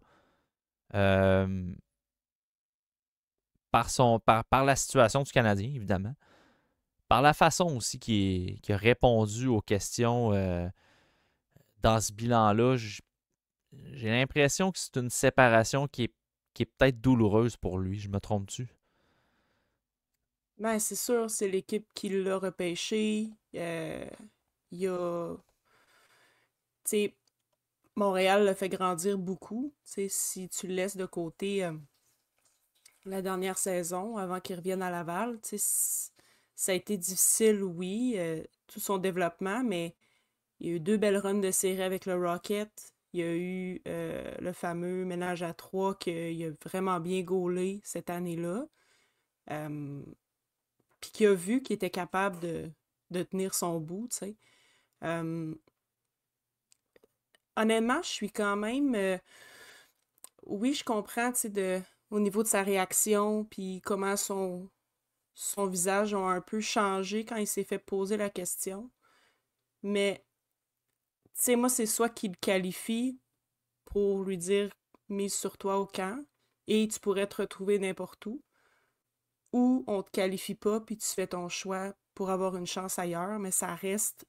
Euh, par la situation du Canadien, évidemment. Par la façon aussi qu'il a répondu aux questions dans ce bilan-là, j'ai l'impression que c'est une séparation qui est peut-être douloureuse pour lui. Je me trompe-tu? Ben, c'est sûr, c'est l'équipe qui l'a repêché. Il y a. Tu sais, Montréal l'a fait grandir beaucoup. Tu sais, si tu le laisses de côté la dernière saison, avant qu'il revienne à Laval, tu sais, ça a été difficile, oui, tout son développement, mais il y a eu deux belles runs de série avec le Rocket. Il y a eu le fameux ménage à trois qu'il a vraiment bien gaulé cette année-là. Euh, Puis qu'il a vu qu'il était capable de tenir son bout, tu sais. Euh, Honnêtement, je suis quand même... oui, je comprends, tu sais, au niveau de sa réaction, puis comment son visage a un peu changé quand il s'est fait poser la question. Mais, tu sais, moi, c'est soit qu'il le qualifie pour lui dire mise sur toi au camp et tu pourrais te retrouver n'importe où, ou on te qualifie pas puis tu fais ton choix pour avoir une chance ailleurs, mais ça reste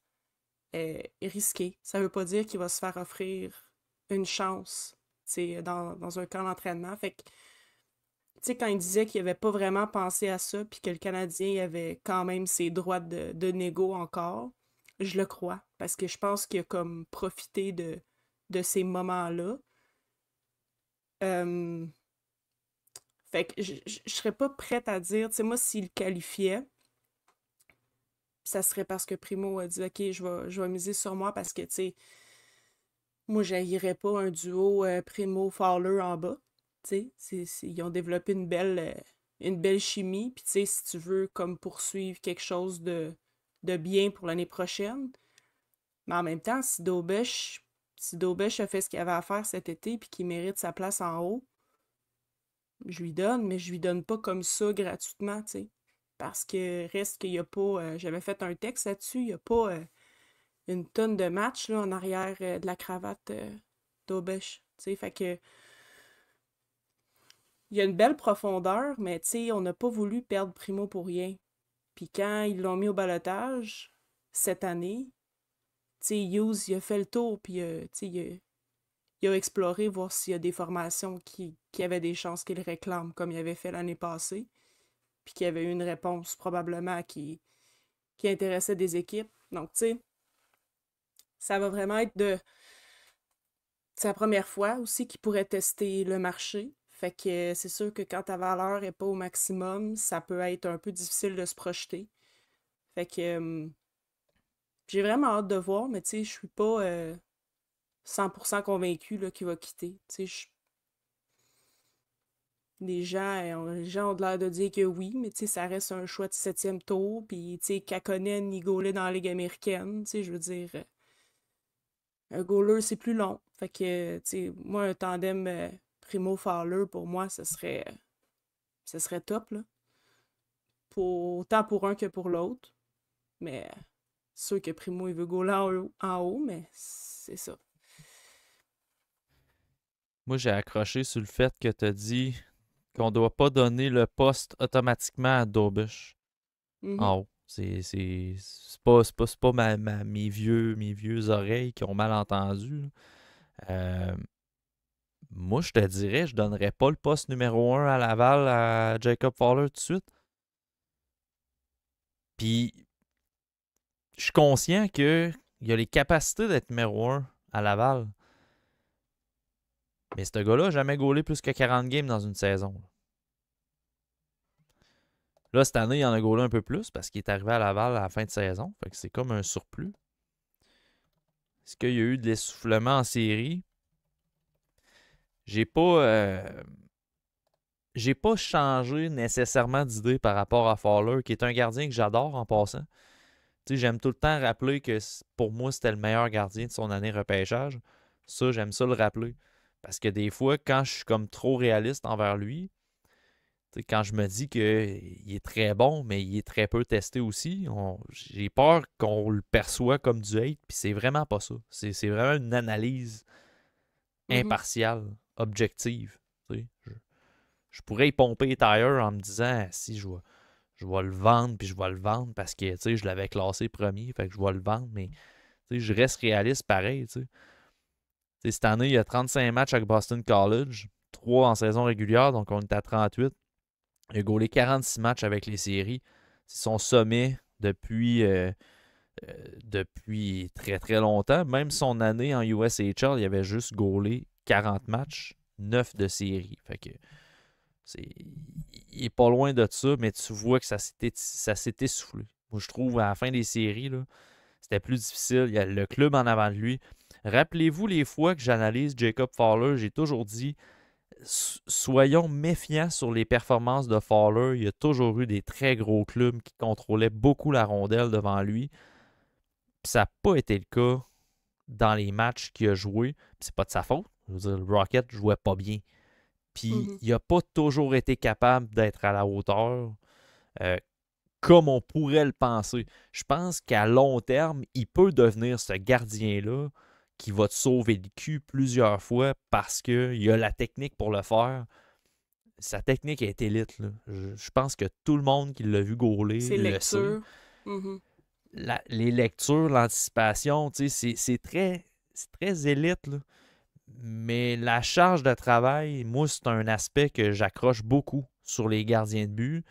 risqué. Ça veut pas dire qu'il va se faire offrir une chance dans un camp d'entraînement. Fait que, tu sais, quand il disait qu'il avait pas vraiment pensé à ça puis que le Canadien avait quand même ses droits de négo encore, je le crois parce que je pense qu'il a comme profité de ces moments-là. Euh, Fait que je serais pas prête à dire, tu sais, moi, s'il qualifiait, ça serait parce que Primo a dit, OK, je vais miser sur moi parce que, tu sais, moi, j'haïrais pas un duo Primo-Fowler en bas. Tu sais, ils ont développé une belle chimie. Puis, tu sais, si tu veux comme poursuivre quelque chose de bien pour l'année prochaine, mais en même temps, si Dobesch a fait ce qu'il avait à faire cet été puis qu'il mérite sa place en haut, je lui donne, mais je lui donne pas comme ça gratuitement, tu sais. Parce que reste qu'il y a pas. J'avais fait un texte là-dessus, il y a pas une tonne de matchs là, en arrière de la cravate d'Aubeche. Tu sais, fait que il y a une belle profondeur, mais tu sais, on n'a pas voulu perdre Primo pour rien. Puis quand ils l'ont mis au balotage cette année, tu sais, Hughes, il a fait le tour, puis tu sais, il a exploré, voir s'il y a des formations qui avaient des chances qu'il réclame, comme il avait fait l'année passée. Puis qu'il y avait eu une réponse probablement qui intéressait des équipes. Donc, tu sais, ça va vraiment être de... C'est la première fois aussi qu'il pourrait tester le marché. Fait que c'est sûr que quand ta valeur est pas au maximum, ça peut être un peu difficile de se projeter. Fait que j'ai vraiment hâte de voir, mais tu sais, je suis pas... 100% convaincu là, qu'il va quitter. Les gens ont l'air de dire que oui, mais ça reste un choix de 7e tour. Puis, Kakkonen, il gaulait dans la Ligue américaine. Je veux dire, un goaler, c'est plus long. Fait que, moi, un tandem Primo Fowler, pour moi, ce serait top, là. Autant pour un que pour l'autre. Mais c'est sûr que Primo, il veut goaler en haut, mais c'est ça. Moi, j'ai accroché sur le fait que tu as dit qu'on ne doit pas donner le poste automatiquement à Dobush Mhm. en haut. C'est pas mes vieux oreilles qui ont mal entendu, là. Euh, Moi, je te dirais, je donnerais pas le poste numéro 1 à Laval à Jacob Fowler tout de suite. Puis, je suis conscient qu'il a les capacités d'être numéro 1 à Laval. Mais ce gars-là n'a jamais gaulé plus que 40 games dans une saison. Là, cette année, il en a gaulé un peu plus parce qu'il est arrivé à Laval à la fin de saison. Fait que c'est comme un surplus. Est-ce qu'il y a eu de l'essoufflement en série? J'ai pas, j'ai pas changé nécessairement d'idée par rapport à Fowler, qui est un gardien que j'adore en passant. Tu sais, j'aime tout le temps rappeler que pour moi, c'était le meilleur gardien de son année repêchage. Ça, j'aime ça le rappeler. Parce que des fois, quand je suis comme trop réaliste envers lui, tu sais, quand je me dis qu'il est très bon, mais il est très peu testé aussi, j'ai peur qu'on le perçoit comme du hate, puis c'est vraiment pas ça. C'est vraiment une analyse Mhm. impartiale, objective. Tu sais. Je pourrais y pomper les tires en me disant si je vais le vendre, puis je vais le vendre parce que tu sais, je l'avais classé premier, fait que je vais le vendre, mais tu sais, je reste réaliste pareil. Tu sais, cette année, il y a 35 matchs avec Boston College, 3 en saison régulière, donc on est à 38. Il a gaulé 46 matchs avec les séries. C'est son sommet depuis très très longtemps. Même son année en USHL, il avait juste gaulé 40 matchs, 9 de série. Fait que il est pas loin de ça, mais tu vois que ça s'est essoufflé. Moi, je trouve à la fin des séries, là, c'était plus difficile. Il y a le club en avant de lui. Rappelez-vous les fois que j'analyse Jacob Fowler, j'ai toujours dit soyons méfiants sur les performances de Fowler. Il y a toujours eu des très gros clubs qui contrôlaient beaucoup la rondelle devant lui. Puis ça n'a pas été le cas dans les matchs qu'il a joués. Puis c'est pas de sa faute. Je veux dire, le Rocket jouait pas bien. Puis Mhm. il n'a pas toujours été capable d'être à la hauteur euh, comme on pourrait le penser. Je pense qu'à long terme, il peut devenir ce gardien-là qui va te sauver le cul plusieurs fois parce qu'il a la technique pour le faire. Sa technique est élite. Là. Je pense que tout le monde qui l'a vu gauler Ses le sait. lectures. Mhm. Les lectures, l'anticipation, c'est très élite. Là. Mais la charge de travail, moi, c'est un aspect que j'accroche beaucoup sur les gardiens de but.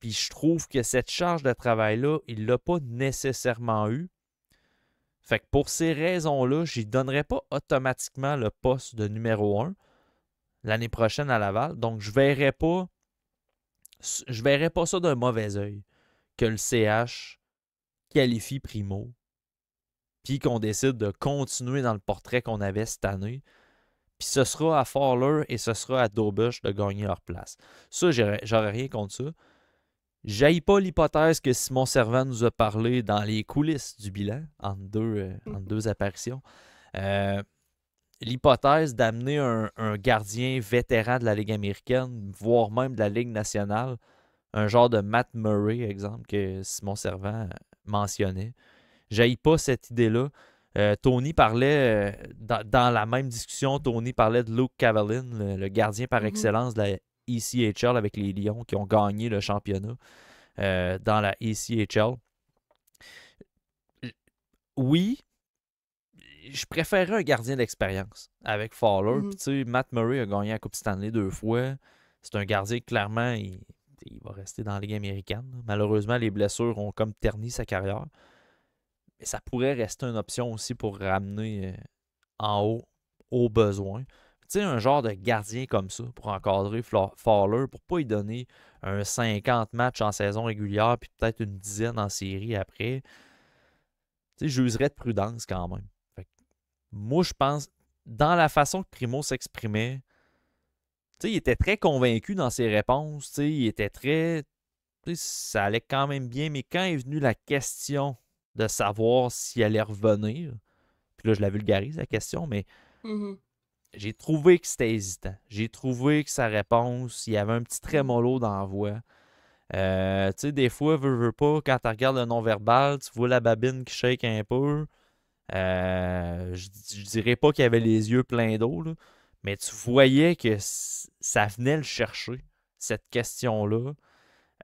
Puis je trouve que cette charge de travail-là, il ne l'a pas nécessairement eu. Fait que pour ces raisons-là, je ne donnerais pas automatiquement le poste de numéro 1 l'année prochaine à Laval. Donc je verrais pas ça d'un mauvais œil que le CH qualifie Primo, puis qu'on décide de continuer dans le portrait qu'on avait cette année. Puis ce sera à Fowler et ce sera à Dobush de gagner leur place. Ça, j'aurais rien contre ça. J'haïs pas l'hypothèse que Simon Servant nous a parlé dans les coulisses du bilan, entre deux apparitions. Euh, L'hypothèse d'amener un gardien vétéran de la Ligue américaine, voire même de la Ligue nationale, un genre de Matt Murray, exemple, que Simon Servant mentionnait. J'haïs pas cette idée-là. Tony parlait, dans la même discussion, Tony parlait de Luke Cavallin, le gardien par Mhm. excellence de la ECHL avec les Lions qui ont gagné le championnat dans la ECHL. Oui, je préférerais un gardien d'expérience avec Fowler. Puis Mhm. tu sais, Matt Murray a gagné la Coupe Stanley 2 fois. C'est un gardien, clairement, il va rester dans la Ligue américaine. Malheureusement, les blessures ont comme terni sa carrière. Mais ça pourrait rester une option aussi pour ramener en haut au besoin. Tu sais, un genre de gardien comme ça pour encadrer Fowler, pour pas lui donner un 50 matchs en saison régulière, puis peut-être une dizaine en série après. Tu sais, j'userais de prudence quand même. Fait que moi, je pense, dans la façon que Primo s'exprimait, tu sais, il était très convaincu dans ses réponses. Tu sais, il était très. Tu sais, ça allait quand même bien, mais quand est venue la question de savoir s'il allait revenir, puis là, je la vulgarise, la question, mais Mhm. j'ai trouvé que c'était hésitant. J'ai trouvé que sa réponse, il y avait un petit Mhm. trémolo dans la voix. Tu sais, des fois, veux pas, quand tu regardes le non-verbal, tu vois la babine qui shake un peu. Je dirais pas qu'il avait les yeux pleins d'eau, là, mais tu voyais que ça venait le chercher, cette question-là.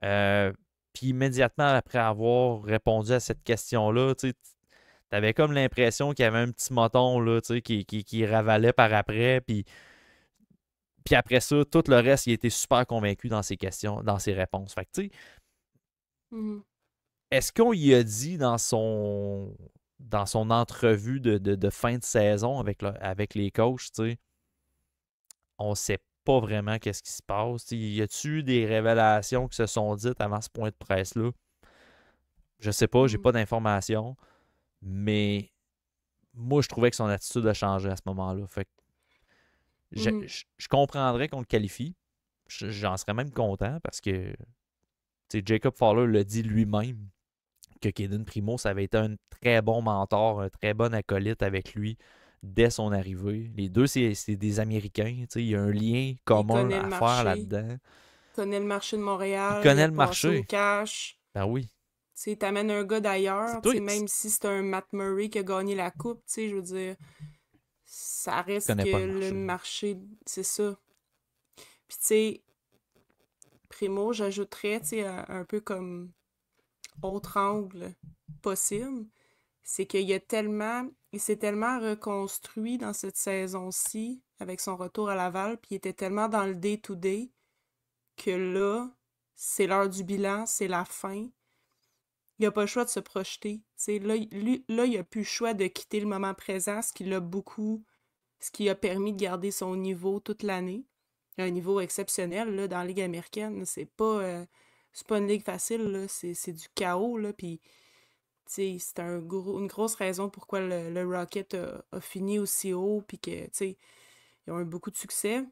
Euh, Puis immédiatement après avoir répondu à cette question-là, tu avais comme l'impression qu'il y avait un petit moton là, qui ravalait par après. Puis après ça, tout le reste, il était super convaincu dans ses questions, dans ses réponses. Fait que, tu sais, Mhm. est-ce qu'on y a dit dans son entrevue de fin de saison avec les coachs, tu sais, on sait pas vraiment qu'est-ce qui se passe. Tu sais, y a-tu eu des révélations qui se sont dites avant ce point de presse-là? Je sais pas, j'ai Mhm. pas d'informations, mais moi, je trouvais que son attitude a changé à ce moment-là. Fait que Mhm. je comprendrais qu'on le qualifie. J'en serais même content parce que tu sais, Jacob Fowler l'a dit lui-même que Caden Primo, ça avait été un très bon mentor, un très bon acolyte avec lui dès son arrivée. Les deux, c'est des Américains. Tu sais, il y a un lien Il commun connaît le à faire marché. là-dedans. Connaît le marché de Il Montréal. Il a connaît le passé au marché. cash. Ben oui. Tu sais, t'amènes un gars C'est d'ailleurs, tu toi, sais, même si c'est un Matt Murray qui a gagné la coupe, tu sais, je veux dire, ça tu reste connais pas le que le marché. marché, c'est ça. Puis tu sais, Primo, j'ajouterais, tu sais, un peu comme autre angle possible, c'est il s'est tellement reconstruit dans cette saison-ci avec son retour à Laval, puis il était tellement dans le day-to-day que là, c'est l'heure du bilan, c'est la fin. Il a pas le choix de se projeter. Tu sais, là, il a plus le choix de quitter le moment présent, ce qui a permis de garder son niveau toute l'année. Un niveau exceptionnel là, dans la Ligue américaine. C'est pas une ligue facile, là. C'est du chaos, là. Puis, tu sais, c'est une grosse raison pourquoi le Rocket a fini aussi haut, puis que, tu sais, ils ont eu beaucoup de succès.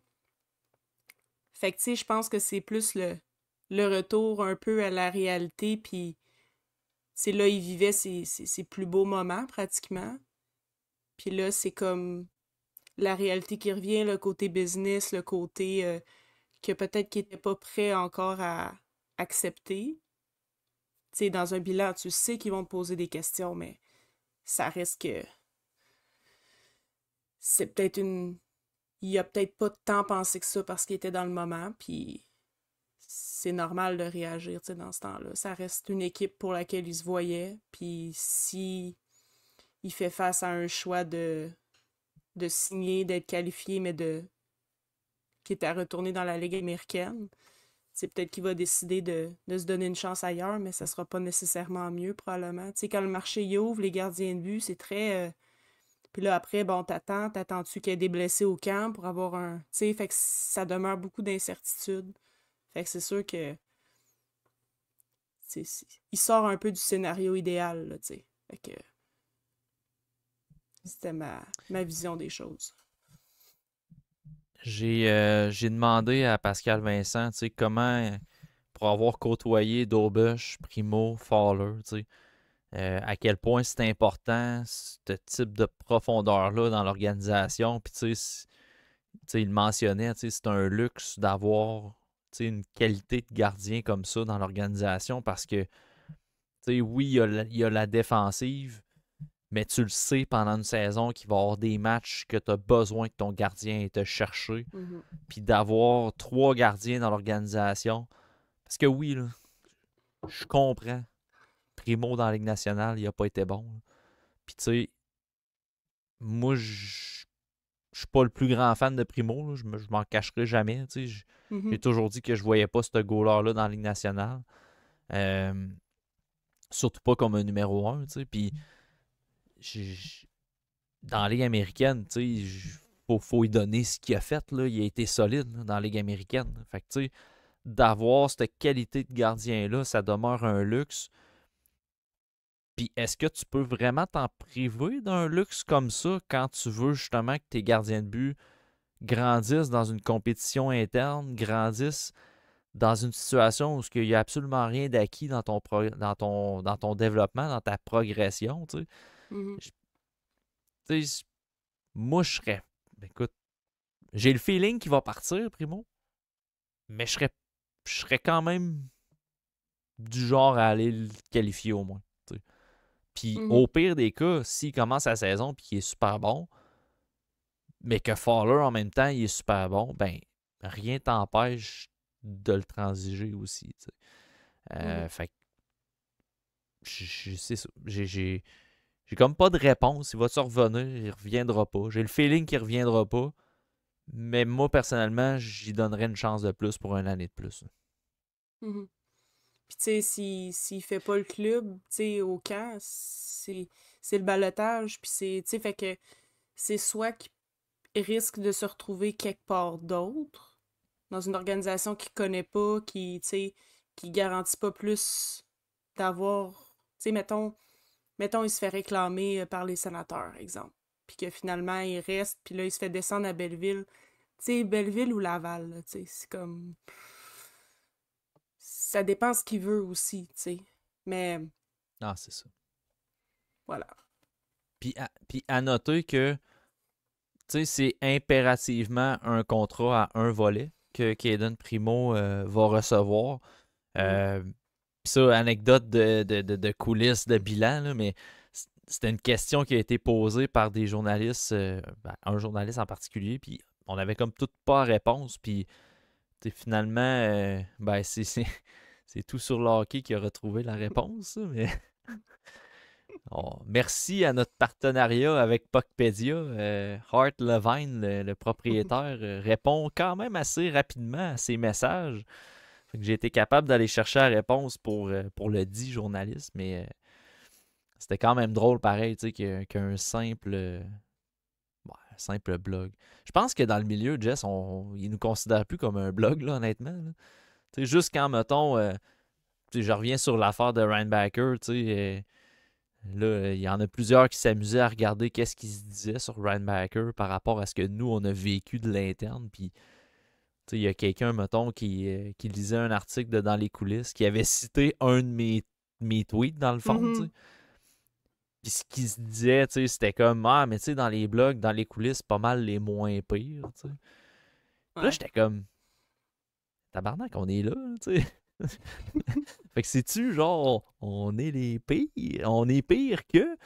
Fait que, tu sais, je pense que c'est plus le retour un peu à la réalité, puis, tu sais, là, il vivait ses plus beaux moments, pratiquement. Puis là, c'est comme la réalité qui revient, le côté business, le côté que peut-être qu'il n'était pas prêt encore à accepter. Tu sais, dans un bilan, tu sais qu'ils vont te poser des questions, mais ça reste que c'est peut-être une... Il a peut-être pas tant pensé que ça parce qu'il était dans le moment, puis c'est normal de réagir, tu sais, dans ce temps-là. Ça reste une équipe pour laquelle il se voyait, puis si il fait face à un choix de signer, d'être qualifié, mais qui est à retourner dans la Ligue américaine, c'est peut-être qu'il va décider de se donner une chance ailleurs, mais ça sera pas nécessairement mieux, probablement. Tu sais, quand le marché y ouvre, les gardiens de but, c'est très... Puis là, après, bon, t'attends-tu qu'il y ait des blessés au camp pour avoir un... Tu sais, fait que ça demeure beaucoup d'incertitudes. Fait que c'est sûr que... Il sort un peu du scénario idéal, là, tu sais. Fait que c'était ma vision des choses. J'ai demandé à Pascal Vincent, tu sais, comment, pour avoir côtoyé Daubush, Primo, Fowler, tu sais, à quel point c'est important ce type de profondeur-là dans l'organisation. Puis, tu sais, il mentionnait, tu sais, c'est un luxe d'avoir, tu sais, une qualité de gardien comme ça dans l'organisation parce que, tu sais, oui, il y a la défensive, mais tu le sais pendant une saison qu'il va y avoir des matchs que tu as besoin que ton gardien ait te chercher. Mhm. Puis d'avoir trois gardiens dans l'organisation. Parce que oui, là, je comprends. Primo dans la Ligue nationale, il n'a pas été bon. Puis tu sais, moi, je suis pas le plus grand fan de Primo. Là. Je m'en cacherai jamais. J'ai Mhm. toujours dit que je voyais pas ce goaler-là dans la Ligue nationale. Euh, Surtout pas comme un numéro un. Puis dans la Ligue américaine, faut lui donner ce qu'il a fait. Là. Il a été solide là, dans la Ligue américaine. Fait que tu sais, d'avoir cette qualité de gardien-là, ça demeure un luxe. Puis est-ce que tu peux vraiment t'en priver d'un luxe comme ça quand tu veux justement que tes gardiens de but grandissent dans une compétition interne, grandissent dans une situation où il n'y a absolument rien d'acquis dans dans ton développement, dans ta progression, tu sais. Mhm. Tu sais, moi, écoute, j'ai le feeling qu'il va partir, Primo, mais je serais quand même du genre à aller le qualifier au moins. Tu sais. Puis Mhm. au pire des cas, s'il commence sa saison et qu'il est super bon, mais que Fowler en même temps il est super bon, ben rien t'empêche de le transiger aussi. Tu sais. Mhm. Fait que c'est ça. J'ai comme pas de réponse. Il va-tu revenir? Il reviendra pas. J'ai le feeling qu'il reviendra pas. Mais moi, personnellement, j'y donnerais une chance de plus pour une année de plus. Mhm. Puis, tu sais, s'il fait pas le club, tu sais, au camp, c'est le balotage. Puis, tu sais, fait que c'est soit qu'il risque de se retrouver quelque part d'autre, dans une organisation qu'il connaît pas, tu sais, qui garantit pas plus d'avoir. Tu sais, mettons, il se fait réclamer par les sénateurs, exemple. Puis que finalement, il reste, puis là, il se fait descendre à Belleville. Tu sais, Belleville ou Laval, là, tu sais, c'est comme. Ça dépend ce qu'il veut aussi, tu sais. Mais Ah, c'est ça. voilà. Puis à noter que c'est impérativement un contrat à un volet que Caden Primo va recevoir. Mhm. Puis ça, anecdote de coulisses, de bilan, là, mais c'était une question qui a été posée par des journalistes, un journaliste en particulier, puis on avait comme toute pas réponse, puis finalement, ben c'est tout sur le hockey qui a retrouvé la réponse, mais merci à notre partenariat avec Puckpedia. Hart Levine, le propriétaire, répond quand même assez rapidement à ces messages. Fait que j'ai été capable d'aller chercher la réponse pour le dit journaliste, mais c'était quand même drôle pareil, qu'un simple blog. Je pense que dans le milieu, Jess, il nous considère plus comme un blog, là, honnêtement. Là. Juste quand, mettons, je reviens sur l'affaire de Rhinebacker, là, il y en a plusieurs qui s'amusaient à regarder qu'est-ce qui se disait sur Rhinebacker par rapport à ce que nous, on a vécu de l'interne. Puis, il y a quelqu'un, mettons, qui lisait un article de Dans les coulisses, qui avait cité un de mes tweets, dans le fond, tu sais. Mhm. Puis ce qui se disait, c'était comme, ah, mais tu sais, dans les blogs, dans les coulisses, pas mal les moins pires, tu sais. Puis là, Ouais. j'étais comme, tabarnak, on est là, tu sais. Fait que c'est-tu, genre, on est les pires, on est pire que,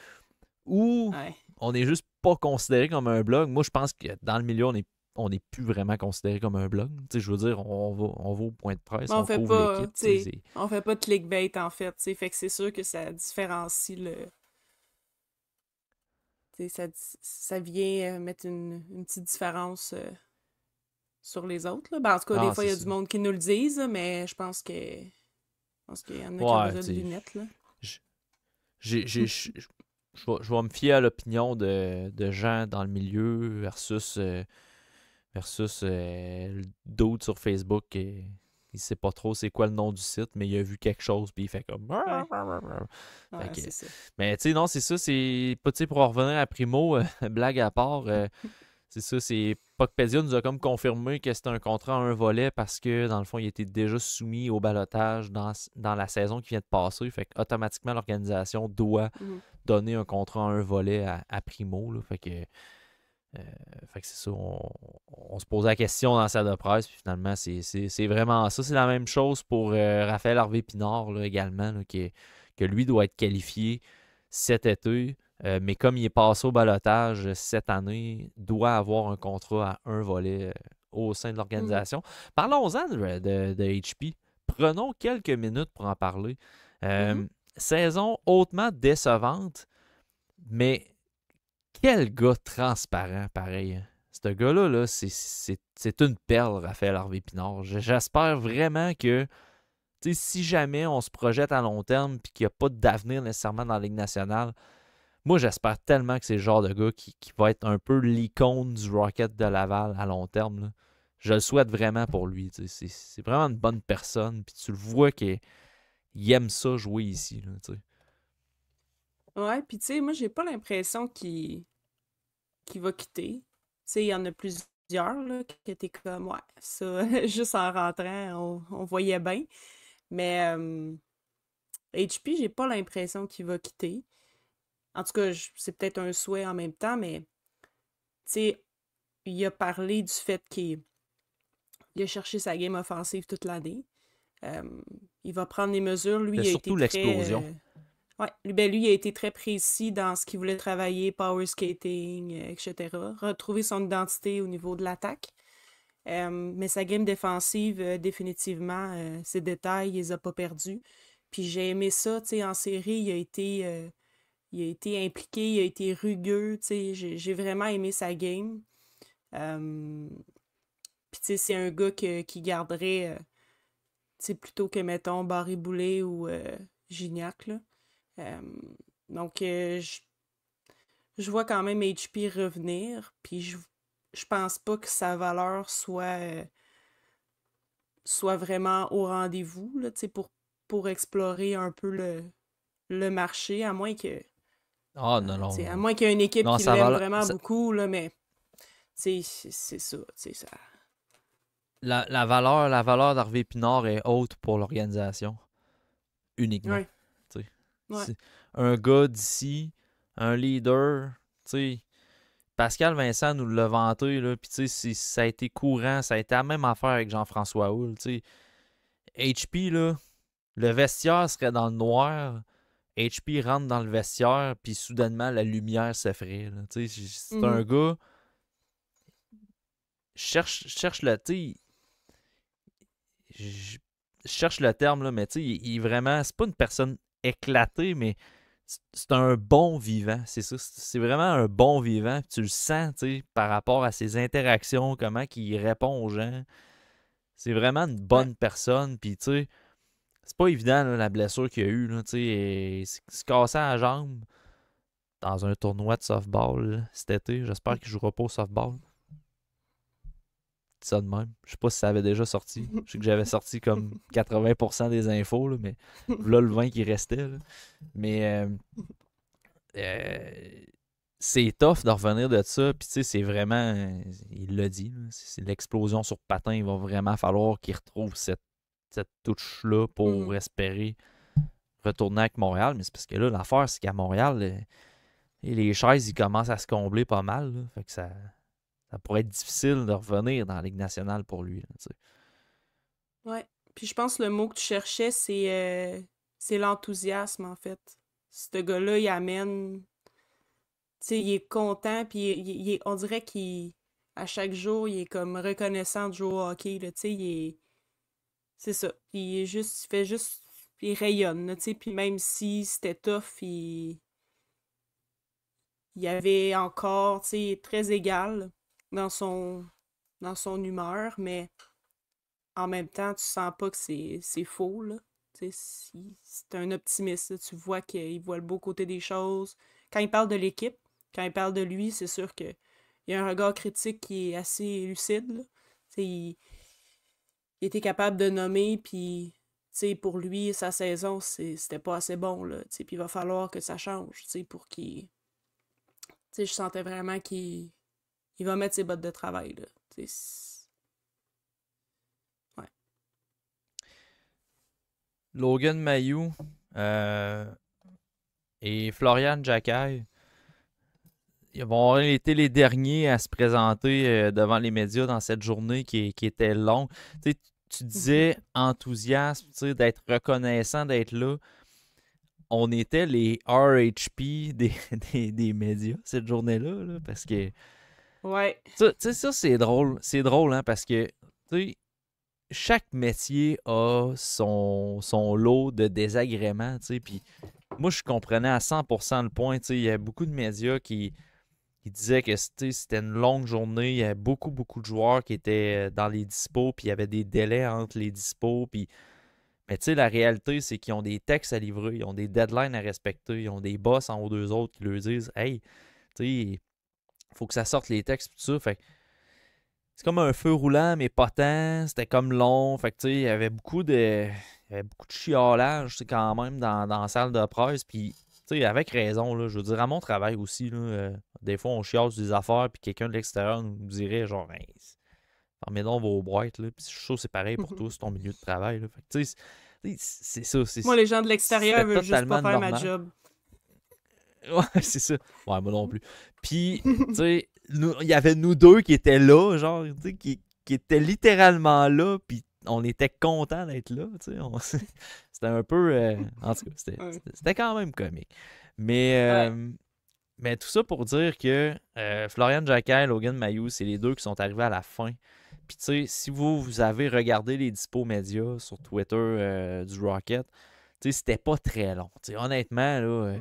ou Ouais. on est juste pas considéré comme un blog. Moi, je pense que dans le milieu, on est plus vraiment considéré comme un blog. Tu sais, je veux dire, on va au point de presse, Mais on on fait couvre pas, l'équipe, tu tu sais, sais, on fait pas de clickbait, en fait, tu sais. Fait que c'est sûr que ça différencie tu sais, ça vient mettre une petite différence sur les autres, là. Ben, en tout cas, des Ah, fois, il c'est y a ça. du monde qui nous le disent, mais je pense qu'il y en a qui ont Ouais, besoin de tu sais, lunettes, là. j- je vais me fier à l'opinion de gens dans le milieu versus d'autres sur Facebook. Il sait pas trop c'est quoi le nom du site, mais il a vu quelque chose, puis il fait comme. Ouais, Fait ouais, que, c'est ça. mais tu sais, non, c'est ça, c'est pas, tu sais, pour en revenir à Primo, blague à part, c'est ça, c'est Puckpedia nous a comme confirmé que c'était un contrat à un volet parce que, dans le fond, il était déjà soumis au balotage dans la saison qui vient de passer. Fait qu'automatiquement, l'organisation doit Mhm. donner un contrat à un volet à Primo. Là. Fait que c'est ça, on se posait la question dans la salle de presse, puis finalement, c'est vraiment ça. C'est la même chose pour Raphaël Harvey-Pinard là, également, là, que lui doit être qualifié cet été, mais comme il est passé au balotage cette année, doit avoir un contrat à un volet au sein de Mhm. l'organisation. Parlons-en de HP. Prenons quelques minutes pour en parler. Mhm. Saison hautement décevante, mais quel gars transparent, pareil. Hein. Ce gars-là, là, c'est une perle, Raphaël Harvey-Pinard. J'espère vraiment que si jamais on se projette à long terme et qu'il n'y a pas d'avenir nécessairement dans la Ligue nationale, moi, j'espère tellement que c'est le genre de gars qui va être un peu l'icône du Rocket de Laval à long terme. Là. Je le souhaite vraiment pour lui. C'est vraiment une bonne personne. Puis tu le vois qu'il aime ça jouer ici. Là, Ouais, puis tu sais, moi, j'ai pas l'impression qu'il va quitter. Tu sais, il y en a plusieurs, là, qui étaient comme, ouais, ça, juste en rentrant, on voyait bien. Mais HP, j'ai pas l'impression qu'il va quitter. En tout cas, c'est peut-être un souhait en même temps, mais tu sais, il a parlé du fait qu'il a cherché sa game offensive toute l'année. Euh, il va prendre les mesures. Lui, C'est il a été surtout l'explosion. très. Ouais, ben lui, il a été très précis dans ce qu'il voulait travailler, power skating, etc. Retrouver son identité au niveau de l'attaque. Mais sa game défensive, définitivement, ses détails, il les a pas perdus. Puis j'ai aimé ça, tu sais, en série, il a été impliqué, il a été rugueux, tu sais, j'ai vraiment aimé sa game. Euh, Puis tu sais, c'est un gars qui garderait, tu sais, plutôt que, mettons, Barry Boulet ou Gignac, là. Euh, donc, je vois quand même HP revenir, puis je pense pas que sa valeur soit vraiment au rendez-vous, là, tu sais, pour explorer un peu le marché, à moins que, Ah, non, tu non, sais, à non. moins qu'il y ait une équipe Non, qui l'aime vraiment beaucoup, là, mais, tu sais, c'est ça, tu sais, ça. la valeur d'Harvey Pinard est haute pour l'organisation, uniquement. Ouais, Tu sais. ouais. Un gars d'ici, un leader, tu sais. Pascal Vincent nous l'a vanté, là, puis tu sais, ça a été courant, ça a été la même affaire avec Jean-François Houle, tu sais. HP, là, le vestiaire serait dans le noir, HP rentre dans le vestiaire, puis soudainement, la lumière s'effraie, là. Tu sais, c'est un Mhm. gars, cherche le, tu sais, je cherche le terme, là, mais tu sais, il est vraiment, c'est pas une personne éclatée, mais c'est un bon vivant, c'est ça. C'est vraiment un bon vivant. Tu le sens, tu sais, par rapport à ses interactions, comment il répond aux gens. C'est vraiment une Ouais. bonne personne. Puis, tu sais, c'est pas évident, là, la blessure qu'il a eue, là, tu sais. Il se cassait la jambe dans un tournoi de softball là, cet été. J'espère qu'il jouera pas au softball. Ça de même. Je sais pas si ça avait déjà sorti. Je sais que j'avais sorti comme 80% des infos, là, mais voilà le 20 qui restait. Là. Mais euh, c'est tough de revenir de ça. Puis tu sais, c'est vraiment, il l'a dit, là, c'est l'explosion sur patin. Il va vraiment falloir qu'il retrouve cette touche-là pour Mhm. espérer retourner avec Montréal. Mais c'est parce que là, l'affaire, c'est qu'à Montréal, les chaises, ils commencent à se combler pas mal. Là. Fait que ça pourrait être difficile de revenir dans la Ligue nationale pour lui. Là, tu sais. Ouais. Puis je pense que le mot que tu cherchais, c'est l'enthousiasme, en fait. Ce gars-là, il amène, tu sais, il est content, puis on dirait qu'il, à chaque jour, il est comme reconnaissant de jouer au hockey, là, tu sais, c'est ça. Il est juste, il fait juste, il rayonne, là, tu sais, puis même si c'était tough, il y avait encore, tu sais, très égal dans son humeur, mais en même temps, tu sens pas que c'est faux, là. Tu sais, c'est un optimiste, là. Tu vois qu'il voit le beau côté des choses. Quand il parle de l'équipe, quand il parle de lui, c'est sûr que il y a un regard critique qui est assez lucide, là. Tu sais, il était capable de nommer, puis tu sais, pour lui, sa saison, c'était pas assez bon, là. Tu sais, puis il va falloir que ça change, tu sais, pour qu'il... Tu sais, je sentais vraiment qu'il va mettre ses bottes de travail, là. Tu sais, ouais. Logan Mayou et Florian Jacquet, ils vont avoir été les derniers à se présenter devant les médias dans cette journée qui était longue. Tu sais, tu disais enthousiasme, tu sais, d'être reconnaissant d'être là. On était les RHP des médias cette journée-là, là, parce que Ouais. tu sais, ça c'est drôle. C'est drôle, hein, parce que tu sais, chaque métier a son lot de désagréments, tu sais, puis moi, je comprenais à 100% le point, tu sais, il y a beaucoup de médias qui disaient que c'était une longue journée, il y avait beaucoup, beaucoup de joueurs qui étaient dans les dispos, puis il y avait des délais entre les dispos, puis... Mais tu sais, la réalité, c'est qu'ils ont des textes à livrer, ils ont des deadlines à respecter, ils ont des boss en haut d'eux autres qui leur disent « Hey, tu sais, faut que ça sorte les textes, tout ça. » Fait que c'est comme un feu roulant, mais pas tant. C'était comme long. Fait que, tu sais, il y avait beaucoup de chiolage, quand même, dans la salle de presse. Puis Tu sais, avec raison, là, je veux dire, à mon travail aussi, là, des fois, on chiale sur des affaires, puis quelqu'un de l'extérieur nous dirait, genre, hey, fermez donc vos boîtes, là. Puis je suis sûr que c'est pareil pour toi, c'est ton milieu de travail, là. Fait que, tu sais, c'est ça, Moi, les gens de l'extérieur c'était veulent juste pas totalement faire ma normal. job. Ouais, c'est ça. Ouais, moi non plus. Puis, tu sais, il y avait nous deux qui étaient là, genre, tu sais, qui étaient littéralement là, puis on était contents d'être là, tu sais. C'était un peu... en tout cas, Ouais. c'était quand même comique. Mais, Ouais. mais tout ça pour dire que Florian Jacquet et Logan Mayou, c'est les deux qui sont arrivés à la fin. Puis, tu sais, si vous avez regardé les dispos médias sur Twitter du Rocket, tu sais, c'était pas très long. Tu sais, honnêtement, là...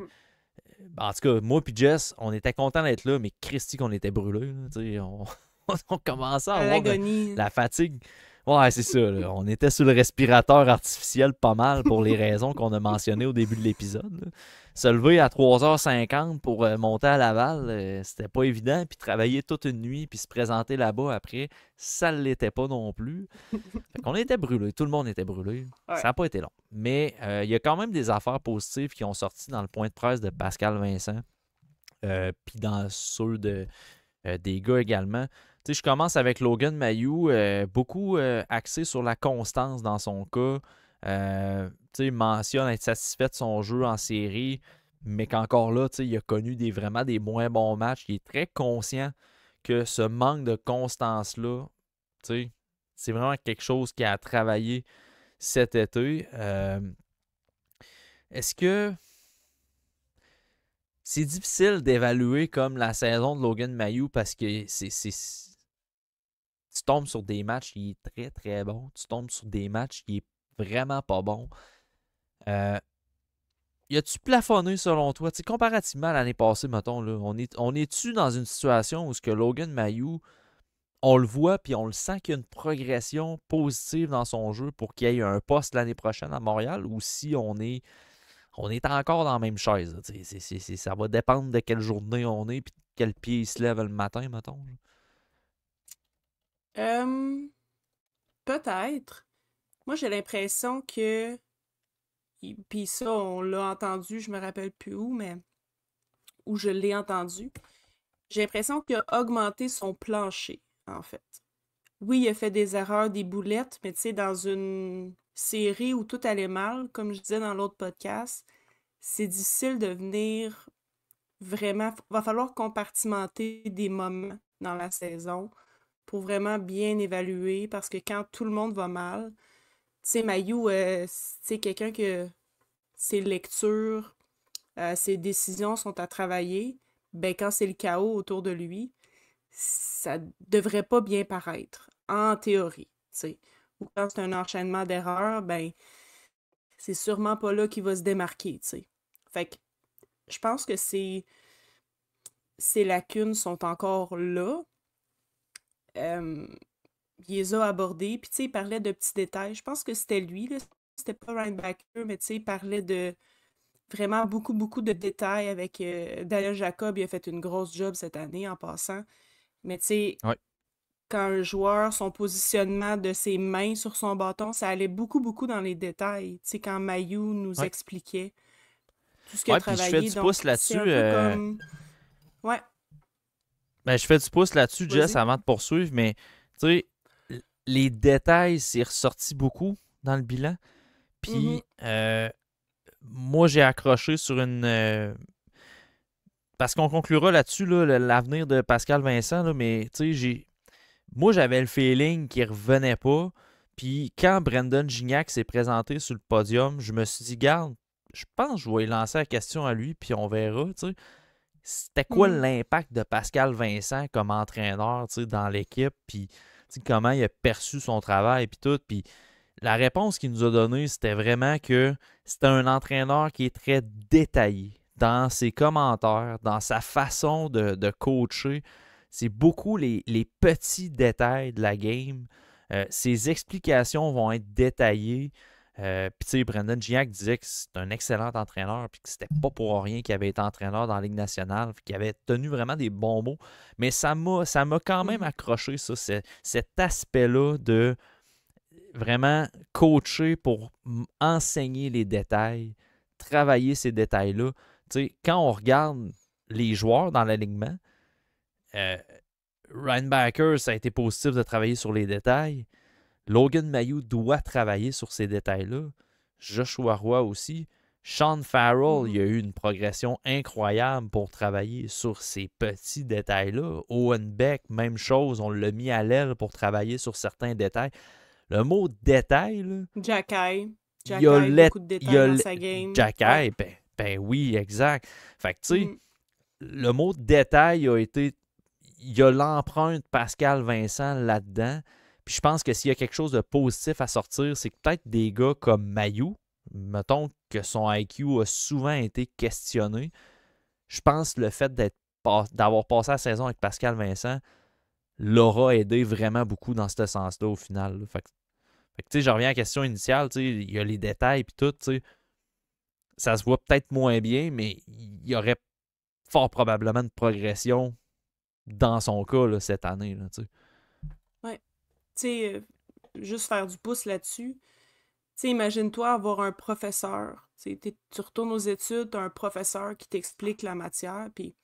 en tout cas, moi et Jess, on était contents d'être là, mais Christy qu'on était brûlés. Là, tu sais, on commençait à À avoir l'agonie. la fatigue. Ouais, c'est ça. Là. On était sur le respirateur artificiel pas mal pour les raisons qu'on a mentionnées au début de l'épisode. Là. Se lever à 3h50 pour monter à Laval, c'était pas évident. Puis travailler toute une nuit, puis se présenter là-bas après, ça ne l'était pas non plus. Fait qu'on était brûlés. Tout le monde était brûlé. Ouais. Ça n'a pas été long. Mais il y a quand même des affaires positives qui ont sorti dans le point de presse de Pascal Vincent. Puis dans ceux des gars également. Tu sais, je commence avec Logan Mayou, beaucoup axé sur la constance dans son cas. Tu sais, mentionne être satisfait de son jeu en série, mais qu'encore là, tu sais, il a connu vraiment des moins bons matchs. Il est très conscient que ce manque de constance-là, tu sais, c'est vraiment quelque chose qui a travaillé cet été. Est-ce que c'est difficile d'évaluer comme la saison de Logan Mayou parce que tu tombes sur des matchs qui est très très bon, tu tombes sur des matchs qui est vraiment pas bon. Y a-tu plafonné selon toi? T'sais, comparativement à l'année passée, mettons, là, on est-tu dans une situation où ce que Logan Mayou, on le voit puis on le sent qu'il y a une progression positive dans son jeu pour qu'il y ait un poste l'année prochaine à Montréal, ou si on est encore dans la même chaise? Ça va dépendre de quelle journée on est puis de quel pied il se lève le matin, mettons. Euh, Peut-être. Moi, j'ai l'impression que. Puis ça, on l'a entendu, je me rappelle plus où, mais où je l'ai entendu. J'ai l'impression qu'il a augmenté son plancher, en fait. Oui, il a fait des erreurs, des boulettes, mais tu sais, dans une série où tout allait mal, comme je disais dans l'autre podcast, c'est difficile de venir vraiment. Va falloir compartimenter des moments dans la saison pour vraiment bien évaluer, parce que quand tout le monde va mal, tu sais, Mayou, c'est quelqu'un que ses lectures, ses décisions sont à travailler. Ben, quand c'est le chaos autour de lui, ça devrait pas bien paraître, en théorie, tu sais. Ou quand c'est un enchaînement d'erreurs, ben, c'est sûrement pas là qu'il va se démarquer, tu sais. Fait que je pense que ces lacunes sont encore là. Il les a abordées, puis tu sais, il parlait de petits détails. Je pense que c'était lui, là. C'était pas Ryan Backer, mais tu sais, il parlait de vraiment beaucoup, beaucoup de détails avec Daniel Jacob. Il a fait une grosse job cette année en passant. Mais tu sais, Ouais. quand un joueur, son positionnement de ses mains sur son bâton, ça allait beaucoup, beaucoup dans les détails. Tu sais, quand Mayou nous Ouais. expliquait tout ce qu'il a Ouais, puis je fais travaillé. du Donc, pouce c'est un là-dessus. peu comme... Ouais, Ben, je fais du pouce là-dessus, Jess, vas-y. avant de poursuivre, mais tu sais, les détails, c'est ressorti beaucoup dans le bilan. Mhm. Puis, moi, j'ai accroché sur une. Parce qu'on conclura là-dessus, là, l'avenir de Pascal Vincent, là, mais tu sais, moi, j'avais le feeling qu'il revenait pas. Puis, quand Brendan Gignac s'est présenté sur le podium, je me suis dit, garde, je pense que je vais lui lancer la question à lui, puis on verra, tu sais. C'était quoi Mhm. l'impact de Pascal Vincent comme entraîneur, tu sais, dans l'équipe, puis tu sais, comment il a perçu son travail, puis tout. Puis la réponse qu'il nous a donnée, c'était vraiment que c'était un entraîneur qui est très détaillé dans ses commentaires, dans sa façon de coacher. C'est beaucoup les petits détails de la game. Ses explications vont être détaillées. Puis tu sais, Brendan Gignac disait que c'est un excellent entraîneur, puis que c'était pas pour rien qu'il avait été entraîneur dans la Ligue nationale, puis qu'il avait tenu vraiment des bons mots. Mais ça m'a quand même Mhm. accroché, ça, cet aspect-là de vraiment coacher pour enseigner les détails, travailler ces détails-là, sais, quand on regarde les joueurs dans l'alignement, Ryan Backer, ça a été positif de travailler sur les détails. Logan Mailloux doit travailler sur ces détails-là. Joshua Roy aussi. Sean Farrell, il y a eu une progression incroyable pour travailler sur ces petits détails-là. Owen Beck, même chose, on l'a mis à l'aile pour travailler sur certains détails. Le mot détail, là, Jacky. il y a Beaucoup de détails dans sa game. Jacky, Ouais. ben oui, exact. Fait que, tu sais, le mot détail a été... Il y a l'empreinte Pascal Vincent là-dedans. Puis je pense que s'il y a quelque chose de positif à sortir, c'est que peut-être des gars comme Mailloux, mettons que son IQ a souvent été questionné. Je pense que le fait d'avoir passé la saison avec Pascal Vincent l'aura aidé vraiment beaucoup dans ce sens-là au final. Là. Fait que, tu sais, je reviens à la question initiale, tu sais, il y a les détails puis tout, tu sais. Ça se voit peut-être moins bien, mais il y aurait fort probablement une progression dans son cas là, cette année. Là, tu sais. Ouais. Tu sais, juste faire du pouce là-dessus. Tu sais, imagine-toi avoir un professeur. Tu retournes aux études, tu as un professeur qui t'explique la matière, puis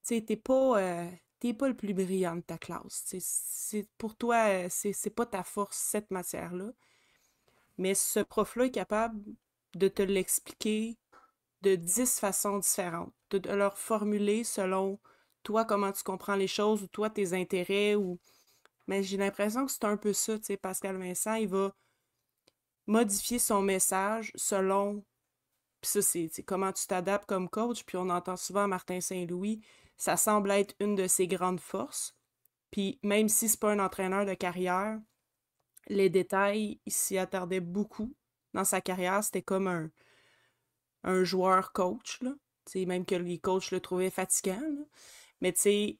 tu sais, t'es pas le plus brillant de ta classe. Pour toi, c'est pas ta force, cette matière-là. Mais ce prof-là est capable de te l'expliquer de 10 façons différentes, de leur formuler selon toi comment tu comprends les choses ou toi tes intérêts ou mais j'ai l'impression que c'est un peu ça, tu sais, Pascal Vincent, il va modifier son message selon puis ça c'est comment tu t'adaptes comme coach, puis on entend souvent Martin Saint-Louis, ça semble être une de ses grandes forces. Puis même si c'est pas un entraîneur de carrière, les détails, il s'y attardait beaucoup dans sa carrière, c'était comme un joueur coach, là. T'sais, même que les coachs le trouvaient fatigant. Là. Mais tu sais,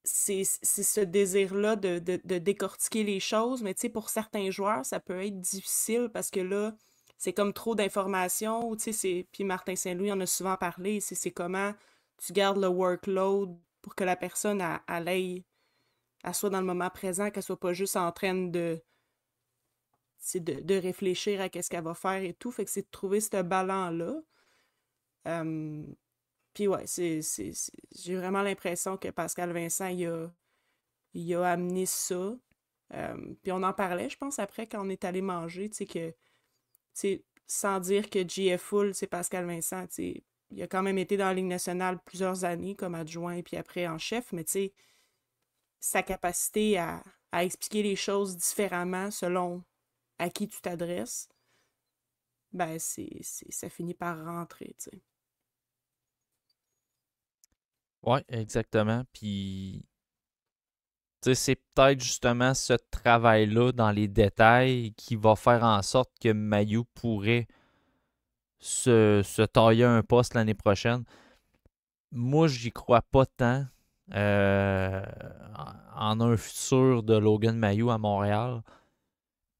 c'est ce désir-là de décortiquer les choses. Mais tu sais, pour certains joueurs, ça peut être difficile parce que là, c'est comme trop d'informations. Puis Martin Saint-Louis en a souvent parlé. C'est comment tu gardes le workload pour que la personne elle soit dans le moment présent, qu'elle soit pas juste en train de réfléchir à qu'est-ce qu'elle va faire et tout. Fait que c'est de trouver ce ballon-là. Puis ouais, j'ai vraiment l'impression que Pascal Vincent, il a amené ça. Puis on en parlait, je pense, après, quand on est allé manger, tu sais, que, tu sais, sans dire que GF Full, c'est Pascal Vincent, tu sais, il a quand même été dans la Ligue nationale plusieurs années comme adjoint, puis après en chef, mais tu sais, sa capacité à expliquer les choses différemment selon à qui tu t'adresses, ben, ça finit par rentrer, tu sais. Oui, exactement. Puis, tu sais, c'est peut-être justement ce travail-là dans les détails qui va faire en sorte que Mayu pourrait se tailler un poste l'année prochaine. Moi, j'y crois pas tant en un futur de Logan Mayu à Montréal.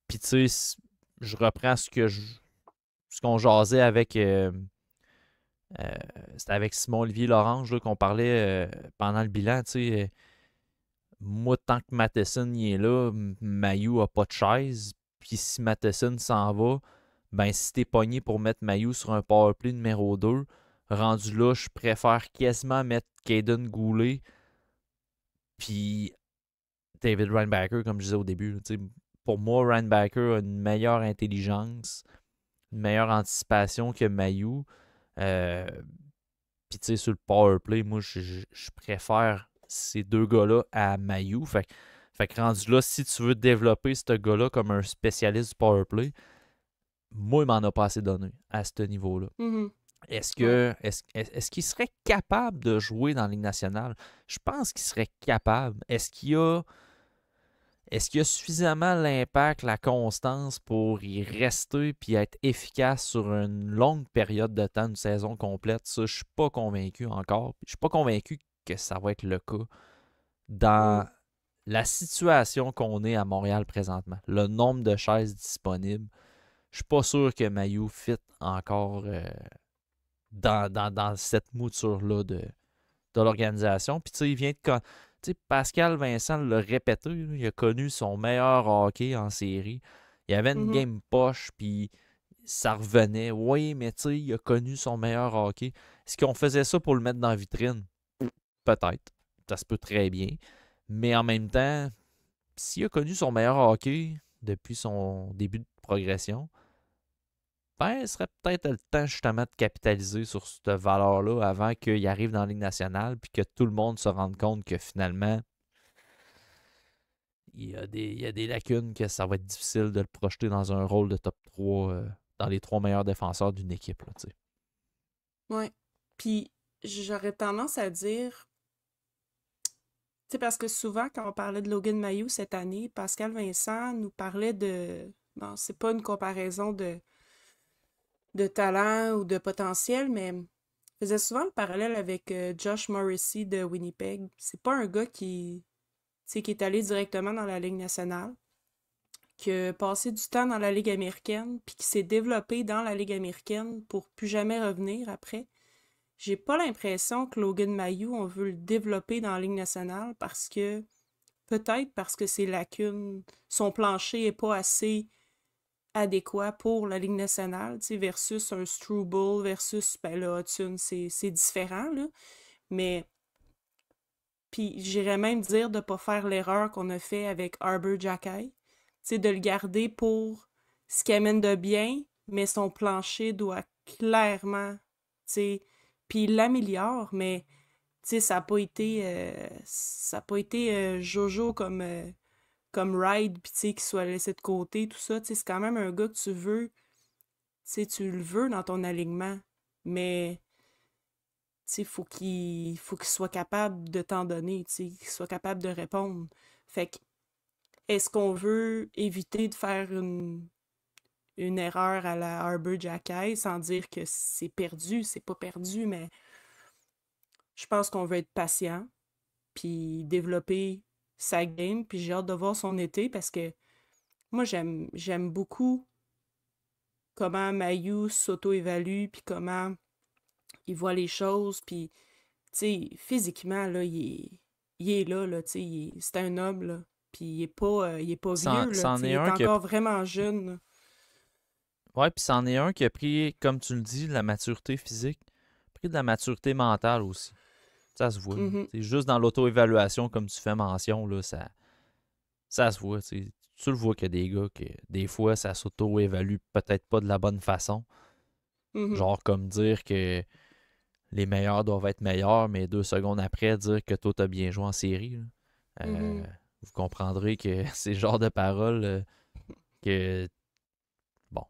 Puis, tu sais, je reprends ce qu'on jasait avec. Euh, C'était avec Simon-Olivier Lorange là, qu'on parlait pendant le bilan. Tu sais, moi, tant que Matheson y est là, Mayu a pas de chaise. Puis si Matheson s'en va, ben si t'es pogné pour mettre Mayu sur un powerplay numéro 2, rendu là, je préfère quasiment mettre Caden Goulet puis David Reinbacker, comme je disais au début. Pour moi, Reinbacker a une meilleure intelligence, une meilleure anticipation que Mayu. Euh, Puis tu sais, sur le powerplay, moi, je préfère ces deux gars-là à Mayu. Fait que rendu là, si tu veux développer ce gars-là comme un spécialiste du powerplay, moi, il m'en a pas assez donné à ce niveau-là. Mm-hmm. Est-ce Ouais. que est-ce qu'il serait capable de jouer dans la Ligue nationale? Je pense qu'il serait capable. Est-ce qu'il y a suffisamment l'impact, la constance pour y rester puis être efficace sur une longue période de temps, une saison complète? Ça, je suis pas convaincu encore. Je suis pas convaincu que ça va être le cas Mm. dans la situation qu'on est à Montréal présentement. Le nombre de chaises disponibles. Je suis pas sûr que Mayu fit encore dans cette mouture-là de l'organisation. Puis tu sais, il vient de... Tu sais, Pascal Vincent l'a répété, là, il a connu son meilleur hockey en série. Il y avait une Mhm. game poche, puis ça revenait. Oui, mais tu sais, il a connu son meilleur hockey. Est-ce qu'on faisait ça pour le mettre dans la vitrine? Peut-être. Ça se peut très bien. Mais en même temps, s'il a connu son meilleur hockey depuis son début de progression, ben, ce serait peut-être le temps justement de capitaliser sur cette valeur-là avant qu'il arrive dans la Ligue nationale puis que tout le monde se rende compte que finalement, il y a des lacunes que ça va être difficile de le projeter dans un rôle de top 3 dans les 3 meilleurs défenseurs d'une équipe. Là, tu sais. Ouais. Puis j'aurais tendance à dire, tu sais, parce que souvent, quand on parlait de Logan Mailloux cette année, Pascal Vincent nous parlait de. Bon, c'est pas une comparaison de talent ou de potentiel, mais il faisait souvent le parallèle avec Josh Morrissey de Winnipeg. C'est pas un gars tu sais, qui est allé directement dans la Ligue nationale, qui a passé du temps dans la Ligue américaine, puis qui s'est développé dans la Ligue américaine pour plus jamais revenir après. J'ai pas l'impression que Logan Mailloux, on veut le développer dans la Ligue nationale peut-être parce que ses lacunes, son plancher est pas assez adéquat pour la Ligue nationale, tu sais, versus un Struble, versus, ben là, Hudson, c'est différent, là. Mais, puis j'irais même dire de pas faire l'erreur qu'on a fait avec Arbor Jackay, tu sais, de le garder pour ce qui amène de bien, mais son plancher doit clairement, tu sais, puis il l'améliore, mais, tu sais, ça a pas été Jojo comme Ride, puis tu sais, qu'il soit laissé de côté, tout ça, tu sais, c'est quand même un gars que tu veux, tu sais, tu le veux dans ton alignement, mais, tu sais, faut qu'il soit capable de t'en donner, tu sais, qu'il soit capable de répondre. Fait que, est-ce qu'on veut éviter de faire une erreur à la Arbor Jackay sans dire que c'est pas perdu, mais je pense qu'on veut être patient, puis développer sa game, puis j'ai hâte de voir son été parce que moi, j'aime beaucoup comment Mayu s'auto-évalue, puis comment il voit les choses, puis, tu sais, physiquement, là, il est là, tu sais, c'est un homme, là, puis il est pas vieux, là, tu C'en sais, il est est un qui a, encore vraiment jeune, là. ouais, puis c'en est un qui a pris, comme tu le dis, de la maturité physique, pris de la maturité mentale aussi. Ça se voit. Mhm, C'est juste dans l'auto-évaluation, comme tu fais mention, là, ça se voit. Tu sais. Tu le vois qu'il y a des gars que des fois, ça s'auto-évalue peut-être pas de la bonne façon. mhm, Genre comme dire que les meilleurs doivent être meilleurs, mais 2 secondes après, dire que toi, t'as bien joué en série. Là. mhm. Vous comprendrez que c'est le genre de paroles que, bon,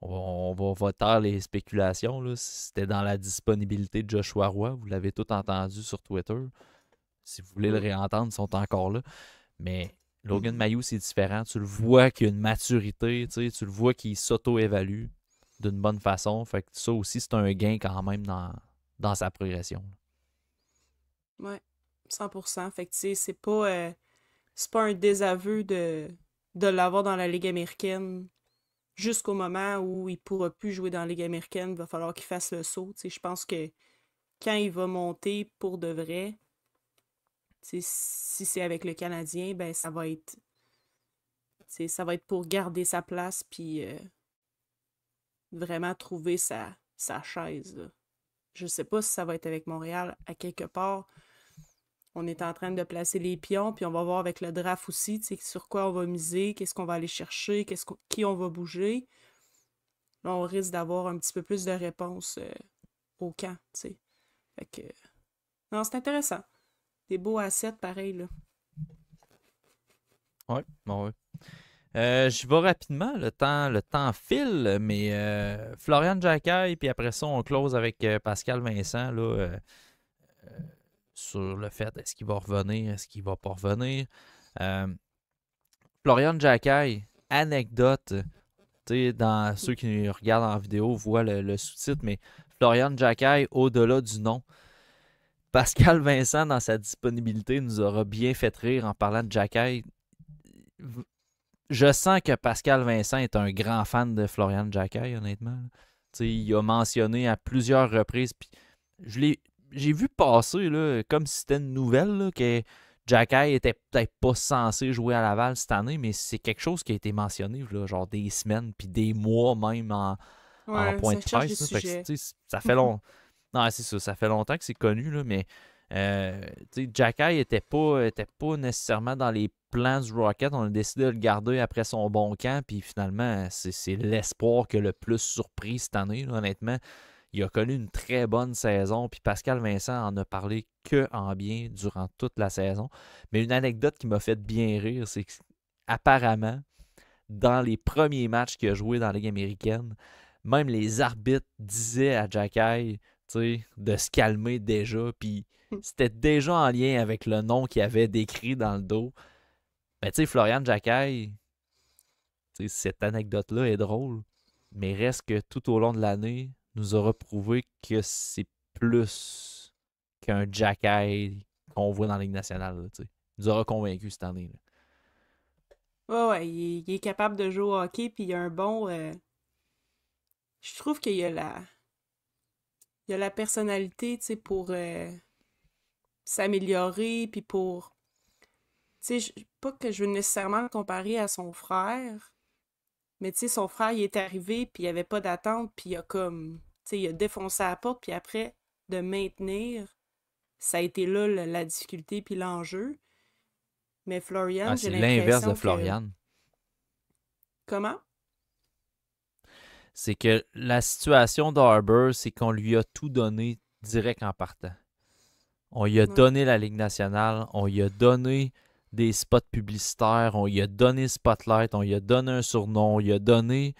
on va taire les spéculations. Là. C'était dans la disponibilité de Joshua Roy. Vous l'avez tout entendu sur Twitter. Si vous voulez le Mm. réentendre, ils sont encore là. Mais Logan Mailloux, c'est différent. Tu le vois qu'il a une maturité, tu le vois qu'il s'auto-évalue d'une bonne façon. Fait que ça aussi, c'est un gain quand même dans sa progression. Ouais, 100%. Fait que, tu sais, c'est pas un désaveu de l'avoir dans la Ligue américaine jusqu'au moment où il pourra plus jouer dans la Ligue américaine. Il va falloir qu'il fasse le saut. Tu sais, je pense que quand il va monter pour de vrai, tu sais, si c'est avec le Canadien, ben tu sais, ça va être pour garder sa place puis vraiment trouver sa chaise, là. Je sais pas si ça va être avec Montréal à quelque part. On est en train de placer les pions, puis on va voir avec le draft aussi, tu sais, sur quoi on va miser, qu'est-ce qu'on va aller chercher, qui on va bouger. Là, on risque d'avoir un petit peu plus de réponses au camp, tu sais. Fait que, non, c'est intéressant. Des beaux assets, pareil, là. Ouais, ouais. J'y vais rapidement, le temps file, mais Florian Jacquet, puis après ça, on close avec Pascal Vincent là, sur le fait est-ce qu'il va revenir, est-ce qu'il va pas revenir. Euh, Florian Jacquet, anecdote, tu sais, dans ceux qui regardent en vidéo voient le sous-titre, mais Florian Jacquet, au-delà du nom. Pascal Vincent, dans sa disponibilité, nous aura bien fait rire en parlant de Jacquet. Je sens que Pascal Vincent est un grand fan de Florian Jacquet, honnêtement. Il a mentionné à plusieurs reprises, puis j'ai vu passer là, comme si c'était une nouvelle là, que Jacky était peut-être pas censé jouer à Laval cette année, mais c'est quelque chose qui a été mentionné, là, genre des semaines, puis des mois même en Ouais, point ça de cherche des presse. Là. Fait que, sujets. ça fait long. Non, c'est ça, ça fait longtemps que c'est connu, là, mais Jacky était pas nécessairement dans les plans du Rocket. On a décidé de le garder après son bon camp, puis finalement, c'est l'espoir qui a le plus surpris cette année, là, honnêtement. Il a connu une très bonne saison, puis Pascal Vincent en a parlé que en bien durant toute la saison. Mais une anecdote qui m'a fait bien rire, c'est qu'apparemment, dans les premiers matchs qu'il a joué dans la Ligue américaine, même les arbitres disaient à Jacky de se calmer déjà, puis c'était déjà en lien avec le nom qu'il avait décrit dans le dos. Mais tu sais, Florian Jacky, cette anecdote-là est drôle, mais reste que tout au long de l'année, nous aura prouvé que c'est plus qu'un Jacky qu'on voit dans la Ligue nationale. Là, il nous aura convaincus cette année. Là. Ouais, ouais, il est capable de jouer au hockey, puis il a un bon. Je trouve qu'il il a la personnalité, tu sais, pour s'améliorer, puis pour. Tu sais, pas que je veux nécessairement le comparer à son frère, mais tu sais, son frère, il est arrivé, puis il n'y avait pas d'attente, puis il a comme. Tu sais, il a défoncé la porte, puis après, de maintenir, ça a été là la difficulté, puis l'enjeu. Mais Florian, Ah, j'ai c'est l'inverse de l'impression que. Florian. Comment? C'est que la situation d'Arbor, c'est qu'on lui a tout donné direct en partant. On lui a Ouais. donné la Ligue nationale, on lui a donné des spots publicitaires, on lui a donné Spotlight, on lui a donné un surnom, on lui a donné.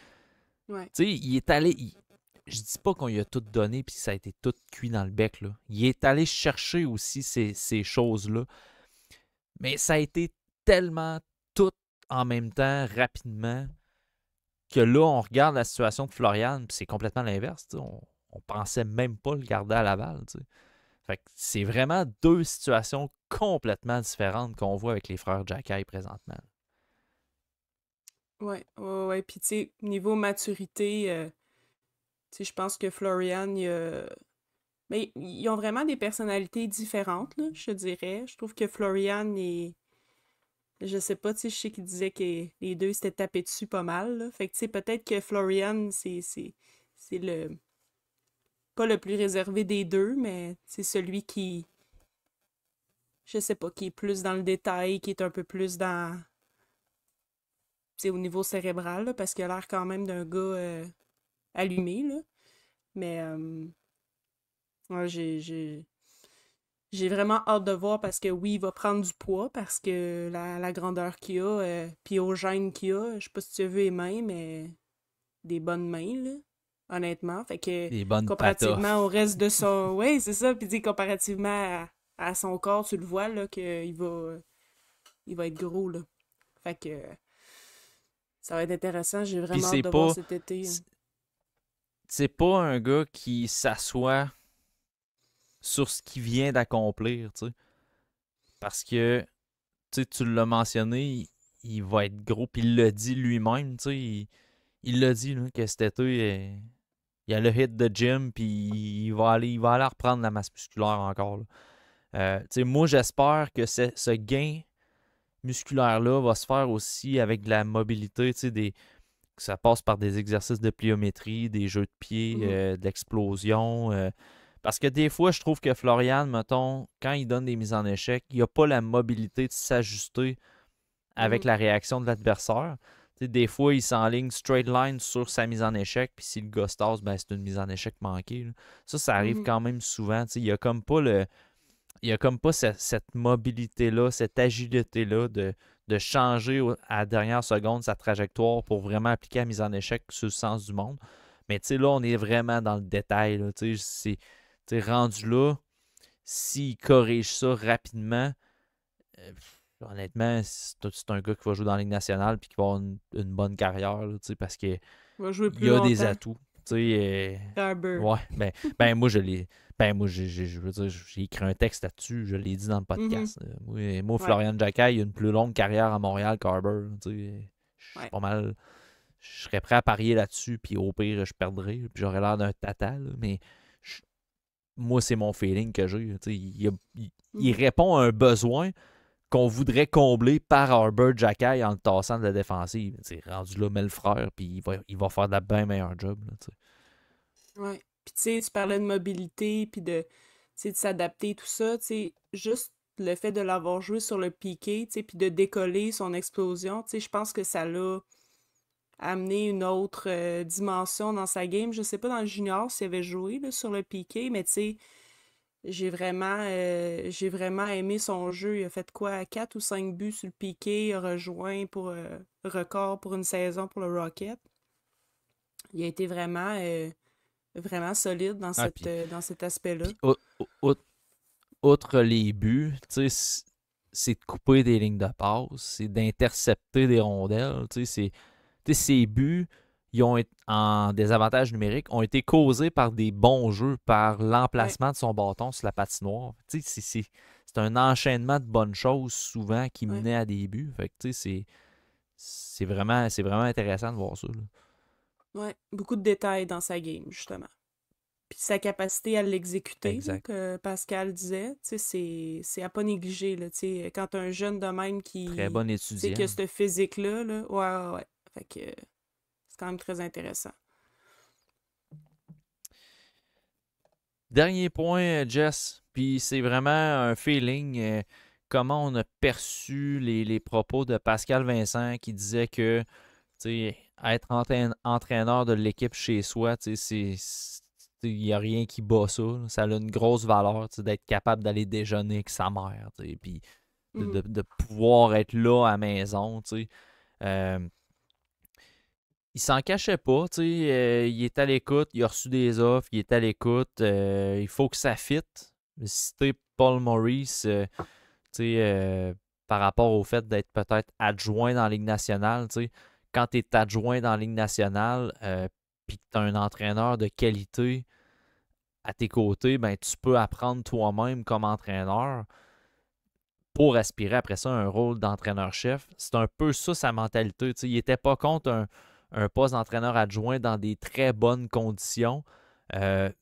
Ouais. Tu sais, il est allé. Je dis pas qu'on lui a tout donné puis ça a été tout cuit dans le bec. Là. Il est allé chercher aussi ces choses-là. Mais ça a été tellement tout en même temps, rapidement, que là, on regarde la situation de Florian, puis c'est complètement l'inverse. On pensait même pas le garder à Laval. T'sais. Fait que c'est vraiment deux situations complètement différentes qu'on voit avec les frères Jacky présentement. Ouais, ouais, ouais. Puis, tu sais, niveau maturité, tu sais, je pense que Florian, mais ils ont vraiment des personnalités différentes, là, je dirais. Je trouve que Florian est. Je sais pas, tu sais, je sais qu'il disait que les deux s'étaient tapés dessus pas mal, là. Fait que, tu sais, peut-être que Florian, c'est le. Pas le plus réservé des deux, mais c'est celui qui. Je sais pas, qui est plus dans le détail, qui est un peu plus dans. Tu sais, au niveau cérébral, là, parce qu'il a l'air quand même d'un gars allumé, là. Mais ouais, j'ai vraiment hâte de voir parce que oui, il va prendre du poids parce que la grandeur qu'il a, puis au gène qu'il a, je sais pas si tu as vu les mains, mais des bonnes mains, là, honnêtement. Fait que Des bonnes comparativement patoffes. au reste de son. Ouais, c'est ça. Puis dis comparativement à son corps, tu le vois, là, il va être gros, là. Fait que ça va être intéressant. J'ai Puis vraiment hâte c'est de voir pas. cet été. Hein. C'est pas un gars qui s'assoit sur ce qu'il vient d'accomplir, tu sais. Parce que, tu l'as mentionné, il va être gros, puis il l'a dit lui-même, tu sais. Il l'a dit, là, que cet été, il a le hit de gym, puis il va aller reprendre la masse musculaire encore, là. Moi, j'espère que ce gain musculaire-là va se faire aussi avec de la mobilité, que ça passe par des exercices de pliométrie, des jeux de pied, Mhm. de l'explosion. Parce que des fois, je trouve que Florian, mettons, quand il donne des mises en échec, il n'a pas la mobilité de s'ajuster avec Mhm. la réaction de l'adversaire. Des fois, il s'enligne straight line sur sa mise en échec, puis si le gars se tasse, ben, c'est une mise en échec manquée. Là. Ça arrive Mhm. quand même souvent. Il n'y a comme pas le. Il y a comme pas cette mobilité-là, cette agilité-là de changer à la dernière seconde sa trajectoire pour vraiment appliquer la mise en échec sur le sens du monde. Mais là, on est vraiment dans le détail. Là, rendu là, s'il corrige ça rapidement, euh, honnêtement, c'est un gars qui va jouer dans la Ligue nationale et qui va avoir une bonne carrière là, parce qu'il Il va jouer plus y a des longtemps. atouts. Garber. Ouais, moi, je l'ai. Moi, je veux dire, j'ai écrit un texte là-dessus, je l'ai dit dans le Mhm. podcast. Moi, Ouais, Florian Jacky, il a une plus longue carrière à Montréal qu'Arbor. Je suis ouais. pas mal. Je serais prêt à parier là-dessus, puis au pire, je perdrais, puis j'aurais l'air d'un tata, là, mais moi, c'est mon feeling que j'ai. Il Mhm. répond à un besoin qu'on voudrait combler par Arbor Jackay en le tassant de la défensive. T'sais, rendu là, mets le frère, puis il va faire de la bien meilleure job. Là, Ouais. Puis tu sais, tu parlais de mobilité, puis de, tu sais, de s'adapter, tout ça, tu sais, juste le fait de l'avoir joué sur le piqué, tu sais, puis de décoller son explosion, tu sais, je pense que ça l'a amené une autre dimension dans sa game. Je sais pas dans le junior s'il avait joué là, sur le piqué, mais tu sais, j'ai vraiment aimé son jeu. Il a fait quoi, 4 ou 5 buts sur le piqué, il a rejoint pour record pour une saison pour le Rocket. Il a été vraiment solide Ah, puis, dans cet aspect-là. puis outre les buts, c'est de couper des lignes de passe, c'est d'intercepter des rondelles. Ces buts, ils ont été, en désavantage numérique, ont été causés par des bons jeux, par Ouais, l'emplacement de son bâton sur la patinoire. C'est un enchaînement de bonnes choses souvent qui ouais, menait à des buts. Fait que, c'est vraiment intéressant de voir ça. Là. ouais. Beaucoup de détails dans sa game, justement. Puis sa capacité à l'exécuter, là, Exact. que Pascal disait, tu sais, c'est à pas négliger, là, tu sais, quand un jeune de même Très qui, bon tu sais, qui a étudiant. ce physique-là, là, ouais, ouais, ouais. Fait que c'est quand même très intéressant. Dernier point, Jess, puis c'est vraiment un feeling. Comment on a perçu les propos de Pascal Vincent qui disait que être entraîneur de l'équipe chez soi, il n'y a rien qui bat ça. Là. Ça a une grosse valeur d'être capable d'aller déjeuner avec sa mère, puis Mhm. de pouvoir être là à la maison. Euh, il s'en cachait pas, il est à l'écoute, il a reçu des offres, il est à l'écoute, il faut que ça fitte. Citer Paul Maurice, par rapport au fait d'être peut-être adjoint dans la Ligue nationale, quand tu es adjoint dans la Ligue nationale, puis que tu as un entraîneur de qualité à tes côtés, ben, tu peux apprendre toi-même comme entraîneur pour aspirer après ça à un rôle d'entraîneur-chef. C'est un peu ça sa mentalité. Il n'était pas contre un poste d'entraîneur adjoint dans des très bonnes conditions,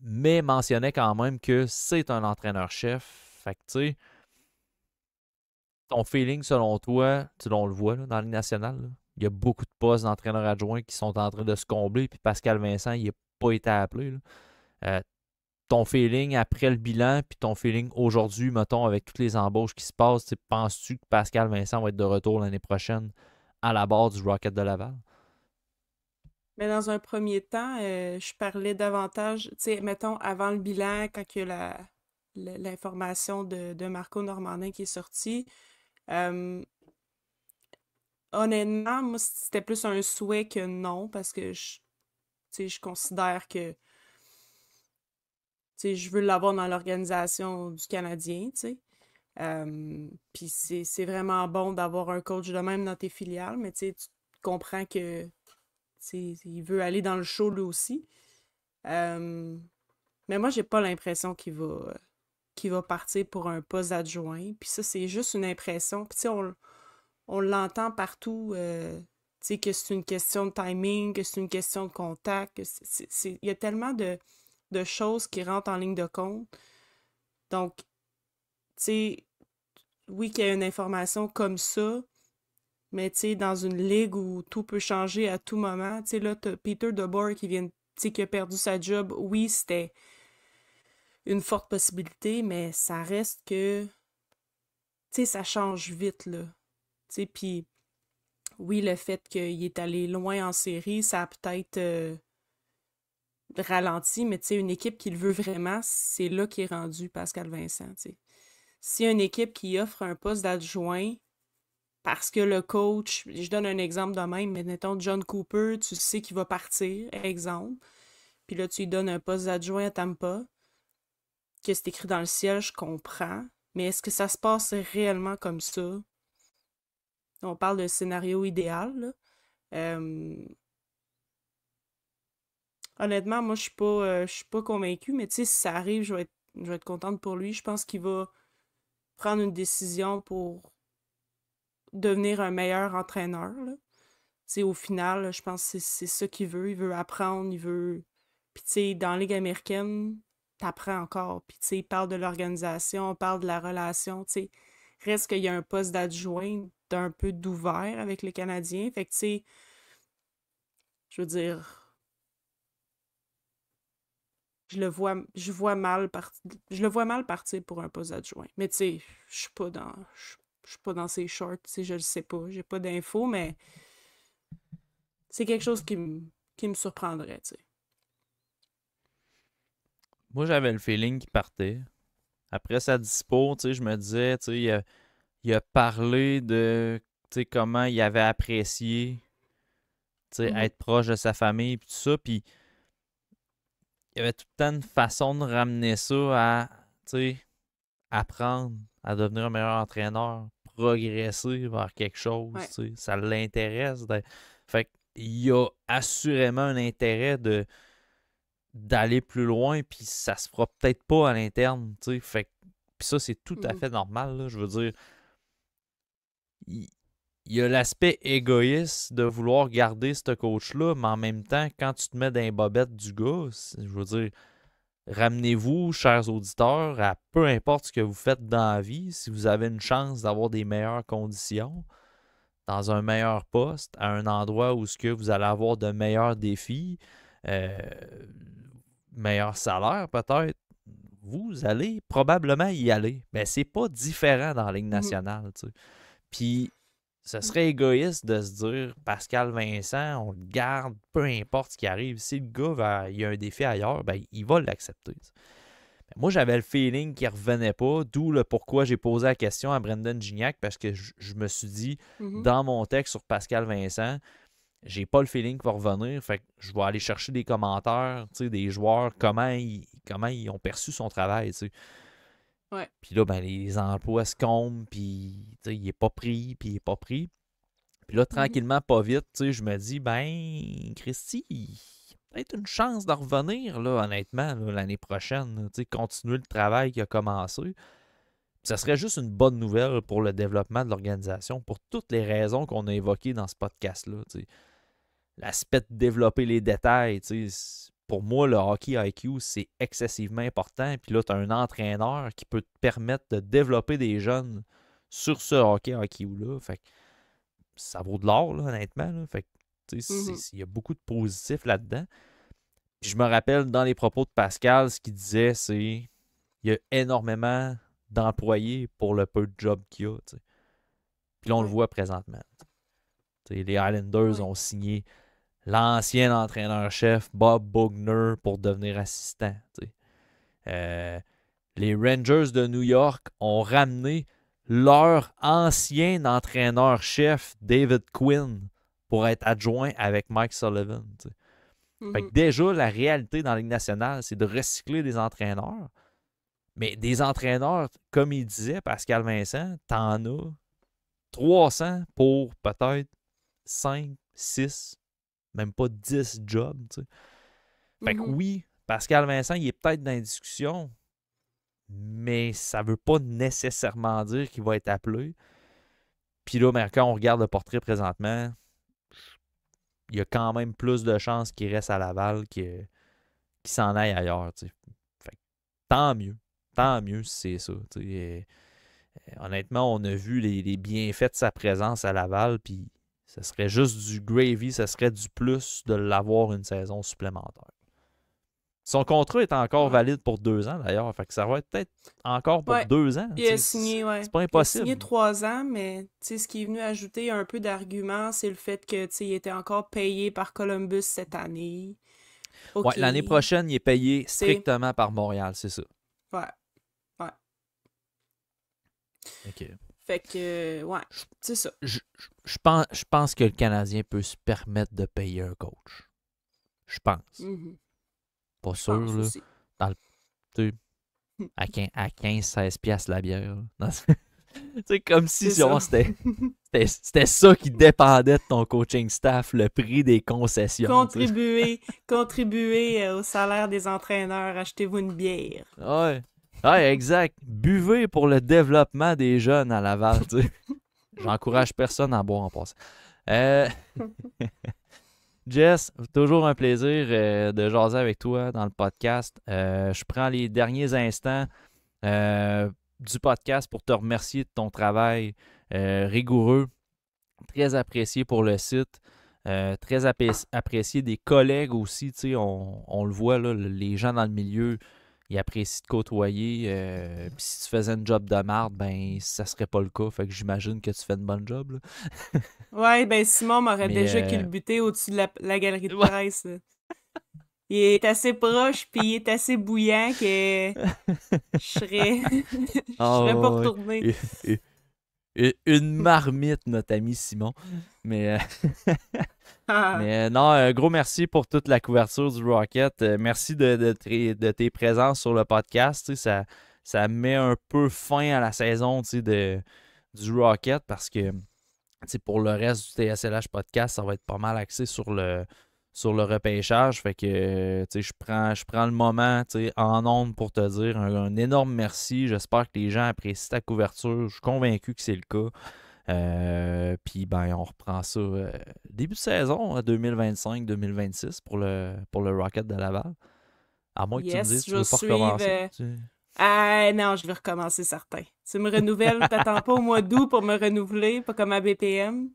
mais mentionnait quand même que c'est un entraîneur-chef. Fait que, tu sais, ton feeling, selon toi, on le voit là, dans la Ligue nationale, là, il y a beaucoup de postes d'entraîneurs adjoints qui sont en train de se combler, puis Pascal Vincent, il n'a pas été appelé. Là. Euh, Ton feeling après le bilan, puis ton feeling aujourd'hui, mettons, avec toutes les embauches qui se passent, penses-tu que Pascal Vincent va être de retour l'année prochaine à la barre du Rocket de Laval? Mais dans un premier temps, je parlais davantage, tu sais, mettons, avant le bilan, quand il y a l'information de Marco Normandin qui est sortie, euh, honnêtement, moi, c'était plus un souhait que non, parce que tu sais, je considère que tu sais, je veux l'avoir dans l'organisation du Canadien, tu sais. Puis c'est vraiment bon d'avoir un coach de même dans tes filiales, mais tu sais, tu comprends que tu sais, il veut aller dans le show lui aussi. Euh, mais moi, j'ai pas l'impression qu'il va partir pour un poste d'adjoint. Puis ça, c'est juste une impression. Puis tu sais, on l'entend partout, tu sais, que c'est une question de timing, que c'est une question de contact. Il y a tellement de choses qui rentrent en ligne de compte. Donc, tu sais, oui qu'il y a une information comme ça, mais tu sais, dans une ligue où tout peut changer à tout moment, tu sais, là, t'as Peter DeBoer qui vient, tu sais, qui a perdu sa job. Oui, c'était une forte possibilité, mais ça reste que, tu sais, ça change vite, là. Tu sais, puis oui, le fait qu'il est allé loin en série, ça a peut-être ralenti, mais tu sais, une équipe qui le veut vraiment, c'est là qu'est rendu Pascal Vincent, tu sais. Si une équipe qui offre un poste d'adjoint parce que le coach, je donne un exemple de même, mais mettons John Cooper, tu sais qu'il va partir, exemple, puis là tu lui donnes un poste d'adjoint à Tampa, que c'est écrit dans le ciel, je comprends, mais est-ce que ça se passe réellement comme ça? On parle de scénario idéal, là. Euh, Honnêtement, moi je suis pas convaincue, mais tu sais, si ça arrive, je vais être contente pour lui. Je pense qu'il va prendre une décision pour devenir un meilleur entraîneur, là. Tu sais, au final, je pense que c'est ça qu'il veut. Il veut apprendre, il veut. Puis, tu sais, dans la Ligue américaine, t'apprends encore. Puis, tu sais, il parle de l'organisation, on parle de la relation. Tu sais, Reste qu'il y a un poste d'adjoint d'un peu d'ouvert avec le Canadien. Fait que, tu sais, je veux dire, je le vois mal partir pour un poste d'adjoint. Mais tu sais, je suis pas dans ses shorts, tu sais, je le sais pas. J'ai pas d'infos, mais c'est quelque chose qui me surprendrait, tu sais. Moi, j'avais le feeling qu'il partait. Après sa dispo, tu sais, je me disais, tu sais, il a parlé de, tu sais, comment il avait apprécié, tu sais, Mhm, être proche de sa famille, puis tout ça, puis il y avait tout le temps une façon de ramener ça à, tu sais, apprendre à devenir un meilleur entraîneur, progresser vers quelque chose, ouais. tu sais, ça l'intéresse. Fait qu'il y a assurément un intérêt d'aller plus loin, puis ça se fera peut-être pas à l'interne, tu sais. Fait que puis ça, c'est tout à Mhm, fait normal, là. Je veux dire, il, il y a l'aspect égoïste de vouloir garder ce coach-là, mais en même temps, quand tu te mets dans les bobettes du gars, je veux dire, ramenez-vous, chers auditeurs, à peu importe ce que vous faites dans la vie, si vous avez une chance d'avoir des meilleures conditions, dans un meilleur poste, à un endroit où ce que vous allez avoir de meilleurs défis, euh, meilleur salaire peut-être, vous allez probablement y aller. Mais c'est pas différent dans la Ligue mhm, nationale, tu sais. Puis, ce serait égoïste de se dire, Pascal Vincent, on le garde, peu importe ce qui arrive. Si le gars il y a un défi ailleurs, ben, il va l'accepter. Moi, j'avais le feeling qu'il ne revenait pas, d'où le pourquoi j'ai posé la question à Brendan Gignac, parce que je me suis dit, mhm, dans mon texte sur Pascal Vincent, j'ai pas le feeling qu'il va revenir, fait que je vais aller chercher des commentaires, des joueurs, comment ils ont perçu son travail, tu sais. ouais. Puis là, ben, les emplois se comblent, puis il n'est pas pris, puis il n'est pas pris. Puis là, Mhm, tranquillement, pas vite, je me dis, ben, Christy, il y a peut-être une chance de revenir, là, honnêtement, là, l'année prochaine, continuer le travail qui a commencé. Ça serait juste une bonne nouvelle pour le développement de l'organisation, pour toutes les raisons qu'on a évoquées dans ce podcast-là. L'aspect de développer les détails, pour moi, le hockey IQ, c'est excessivement important. Puis là, tu as un entraîneur qui peut te permettre de développer des jeunes sur ce hockey IQ-là. Fait que ça vaut de l'or, là, honnêtement. Là. Fait que, mhm, il y a beaucoup de positifs là-dedans. Puis je me rappelle dans les propos de Pascal, ce qu'il disait, c'est il y a énormément d'employés pour le peu de job qu'il y a. T'sais. Puis là, on le ouais, voit présentement. Les Islanders ouais. ont signé l'ancien entraîneur-chef Bob Boughner pour devenir assistant. Euh, les Rangers de New York ont ramené leur ancien entraîneur-chef David Quinn pour être adjoint avec Mike Sullivan. T'sais. Fait que Mhm, déjà, la réalité dans la Ligue nationale, c'est de recycler des entraîneurs. Mais des entraîneurs, comme il disait, Pascal Vincent, t'en as 300 pour peut-être 5, 6, même pas 10 jobs. T'sais. Fait que mhm, oui, Pascal Vincent, il est peut-être dans la discussion, mais ça veut pas nécessairement dire qu'il va être appelé. Puis là, mais quand on regarde le portrait présentement, il y a quand même plus de chances qu'il reste à Laval qu'il s'en aille ailleurs. T'sais. Fait que tant mieux. Tant mieux si c'est ça. Honnêtement, on a vu les bienfaits de sa présence à Laval, puis ce serait juste du gravy, ce serait du plus de l'avoir une saison supplémentaire. Son contrat est encore ouais. valide pour 2 ans d'ailleurs, fait que ça va être peut-être encore pour Ouais. 2 ans. Il a signé, C'est ouais. pas Il a signé impossible. 3 ans, mais tu sais, ce qui est venu ajouter un peu d'argument, c'est le fait que tu sais, il était encore payé par Columbus cette année. Ouais, OK. l'année Tu prochaine, il est payé sais, strictement par Montréal, c'est ça. ouais, ouais. OK. Fait que, ouais, c'est ça. Je pense que le Canadien peut se permettre de payer un coach. Je pense. Mhm. Pas Je sûr, pense là. aussi. Dans le, tu sais, à 15-16 piastres la bière. C'est comme si C'est ça. genre, c'était ça qui dépendait de ton coaching staff, le prix des concessions. Tu sais. Contribuer au salaire des entraîneurs, achetez-vous une bière. Ouais. Ouais, exact. Buvez pour le développement des jeunes à Laval. Tu sais. J'encourage personne à boire en passant. Euh, Jess, toujours un plaisir de jaser avec toi dans le podcast. Je prends les derniers instants du podcast pour te remercier de ton travail rigoureux, très apprécié pour le site. Très apprécié des collègues aussi, tu sais, on le voit, là, les gens dans le milieu, ils apprécient de côtoyer. Puis si tu faisais une job de marde, ben ça serait pas le cas. Fait que j'imagine que tu fais une bonne job, là. Ouais, ben Simon m'aurait déjà Mais culbuté au-dessus de la galerie de ouais. presse, là. Il est assez proche, puis il est assez bouillant que je serais, je serais pas Oh, ouais. retourné. Une marmite, notre ami Simon. Mais Ah, Mais non, un gros merci pour toute la couverture du Rocket. Merci de tes présences sur le podcast. Tu sais, ça met un peu fin à la saison, tu sais, du Rocket parce que tu sais, pour le reste du TSLH podcast, ça va être pas mal axé sur le repêchage. Fait que tu sais, je prends le moment, tu sais, en ondes pour te dire un énorme merci. J'espère que les gens apprécient ta couverture. Je suis convaincu que c'est le cas. Puis ben on reprend ça début de saison 2025-2026 pour le Rocket de Laval. À moins que tu me yes, dises je tu vais veux pas suivre. recommencer. Ah non, je vais recommencer certain. Tu me renouvelles, t'attends pas au mois d'août pour me renouveler, pas comme à BPM.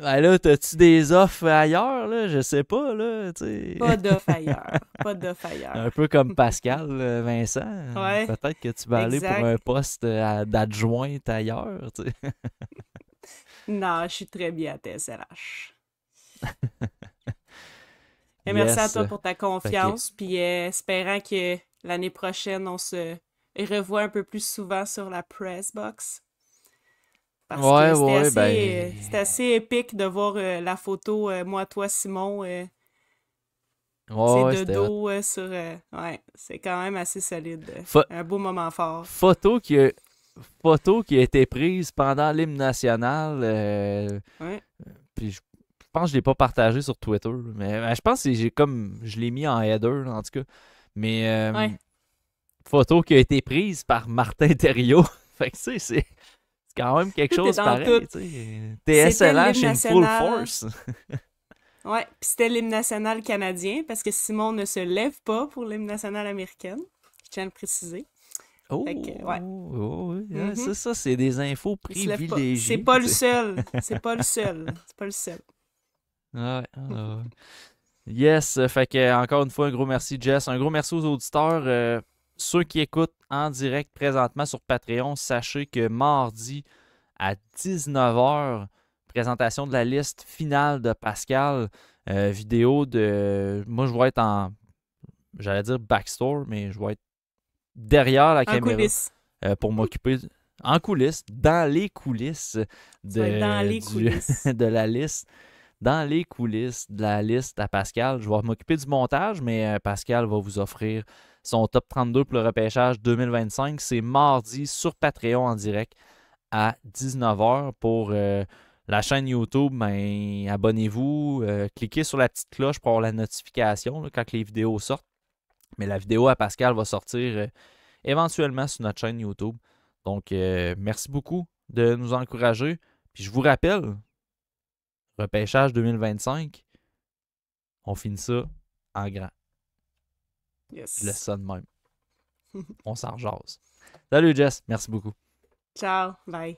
Ben là, t'as-tu des offres ailleurs, là? Je sais pas, là, tu Pas sais. d'off ailleurs. Pas d'off Un ailleurs. peu comme Pascal, Vincent. Ouais, Peut-être que tu vas aller pour exact. un poste d'adjointe ailleurs, tu sais. Non, je suis très bien à TSLH. Et merci à Yes. toi pour ta Fait que, confiance, puis espérant que l'année prochaine, on se revoit un peu plus souvent sur la press box. Parce ouais, que ouais, ben. c'était assez épique de voir la photo, moi, toi, Simon, Ouais, c'est ouais, de c'était hot. dos sur... ouais, c'est quand même assez solide. Pho- Un beau moment fort. photo qui a, photo qui a été prise pendant l'hymne national. Ouais, Puis je pense que je l'ai pas partagé sur Twitter. Mais je pense que je l'ai mis en header, là, en tout cas. Mais ouais. photo qui a été prise par Martin Thériault. Fait que tu sais, c'est quand même quelque Tout est chose dans tout. pareil, tu sais. C'était l'hymne TSLH in full national. force. Ouais, puis c'était l'hymne national canadien, parce que Simon ne se lève pas pour l'hymne national américaine. Je tiens à le préciser. Fait que, ouais. Oh, oui, hein, Mhm. ça, c'est des infos Il se lève pas. C'est privilégiées, pas le tu sais. seul. C'est pas le seul. C'est pas le seul. Ouais, ouais. Yes, fait que encore une fois, un gros merci Jess, un gros merci aux auditeurs. Ceux qui écoutent en direct présentement sur Patreon, sachez que mardi à 19h, présentation de la liste finale de Pascal, vidéo de... Moi, je vais être j'allais dire backstore, mais je vais être derrière la En caméra coulisses. pour m'occuper en coulisses, dans les coulisses Tu vas être dans les du, coulisses. de la liste dans les coulisses de la liste à Pascal. Je vais m'occuper du montage, mais Pascal va vous offrir son top 32 pour le repêchage 2025. C'est mardi sur Patreon en direct à 19h pour la chaîne YouTube. Ben, abonnez-vous, cliquez sur la petite cloche pour avoir la notification là, quand les vidéos sortent. Mais la vidéo à Pascal va sortir éventuellement sur notre chaîne YouTube. Donc, merci beaucoup de nous encourager. Puis je vous rappelle, repêchage 2025, on finit ça en grand. Je laisse Yes. ça de même. On s'en jase. Salut Jess, merci beaucoup. Ciao. Bye.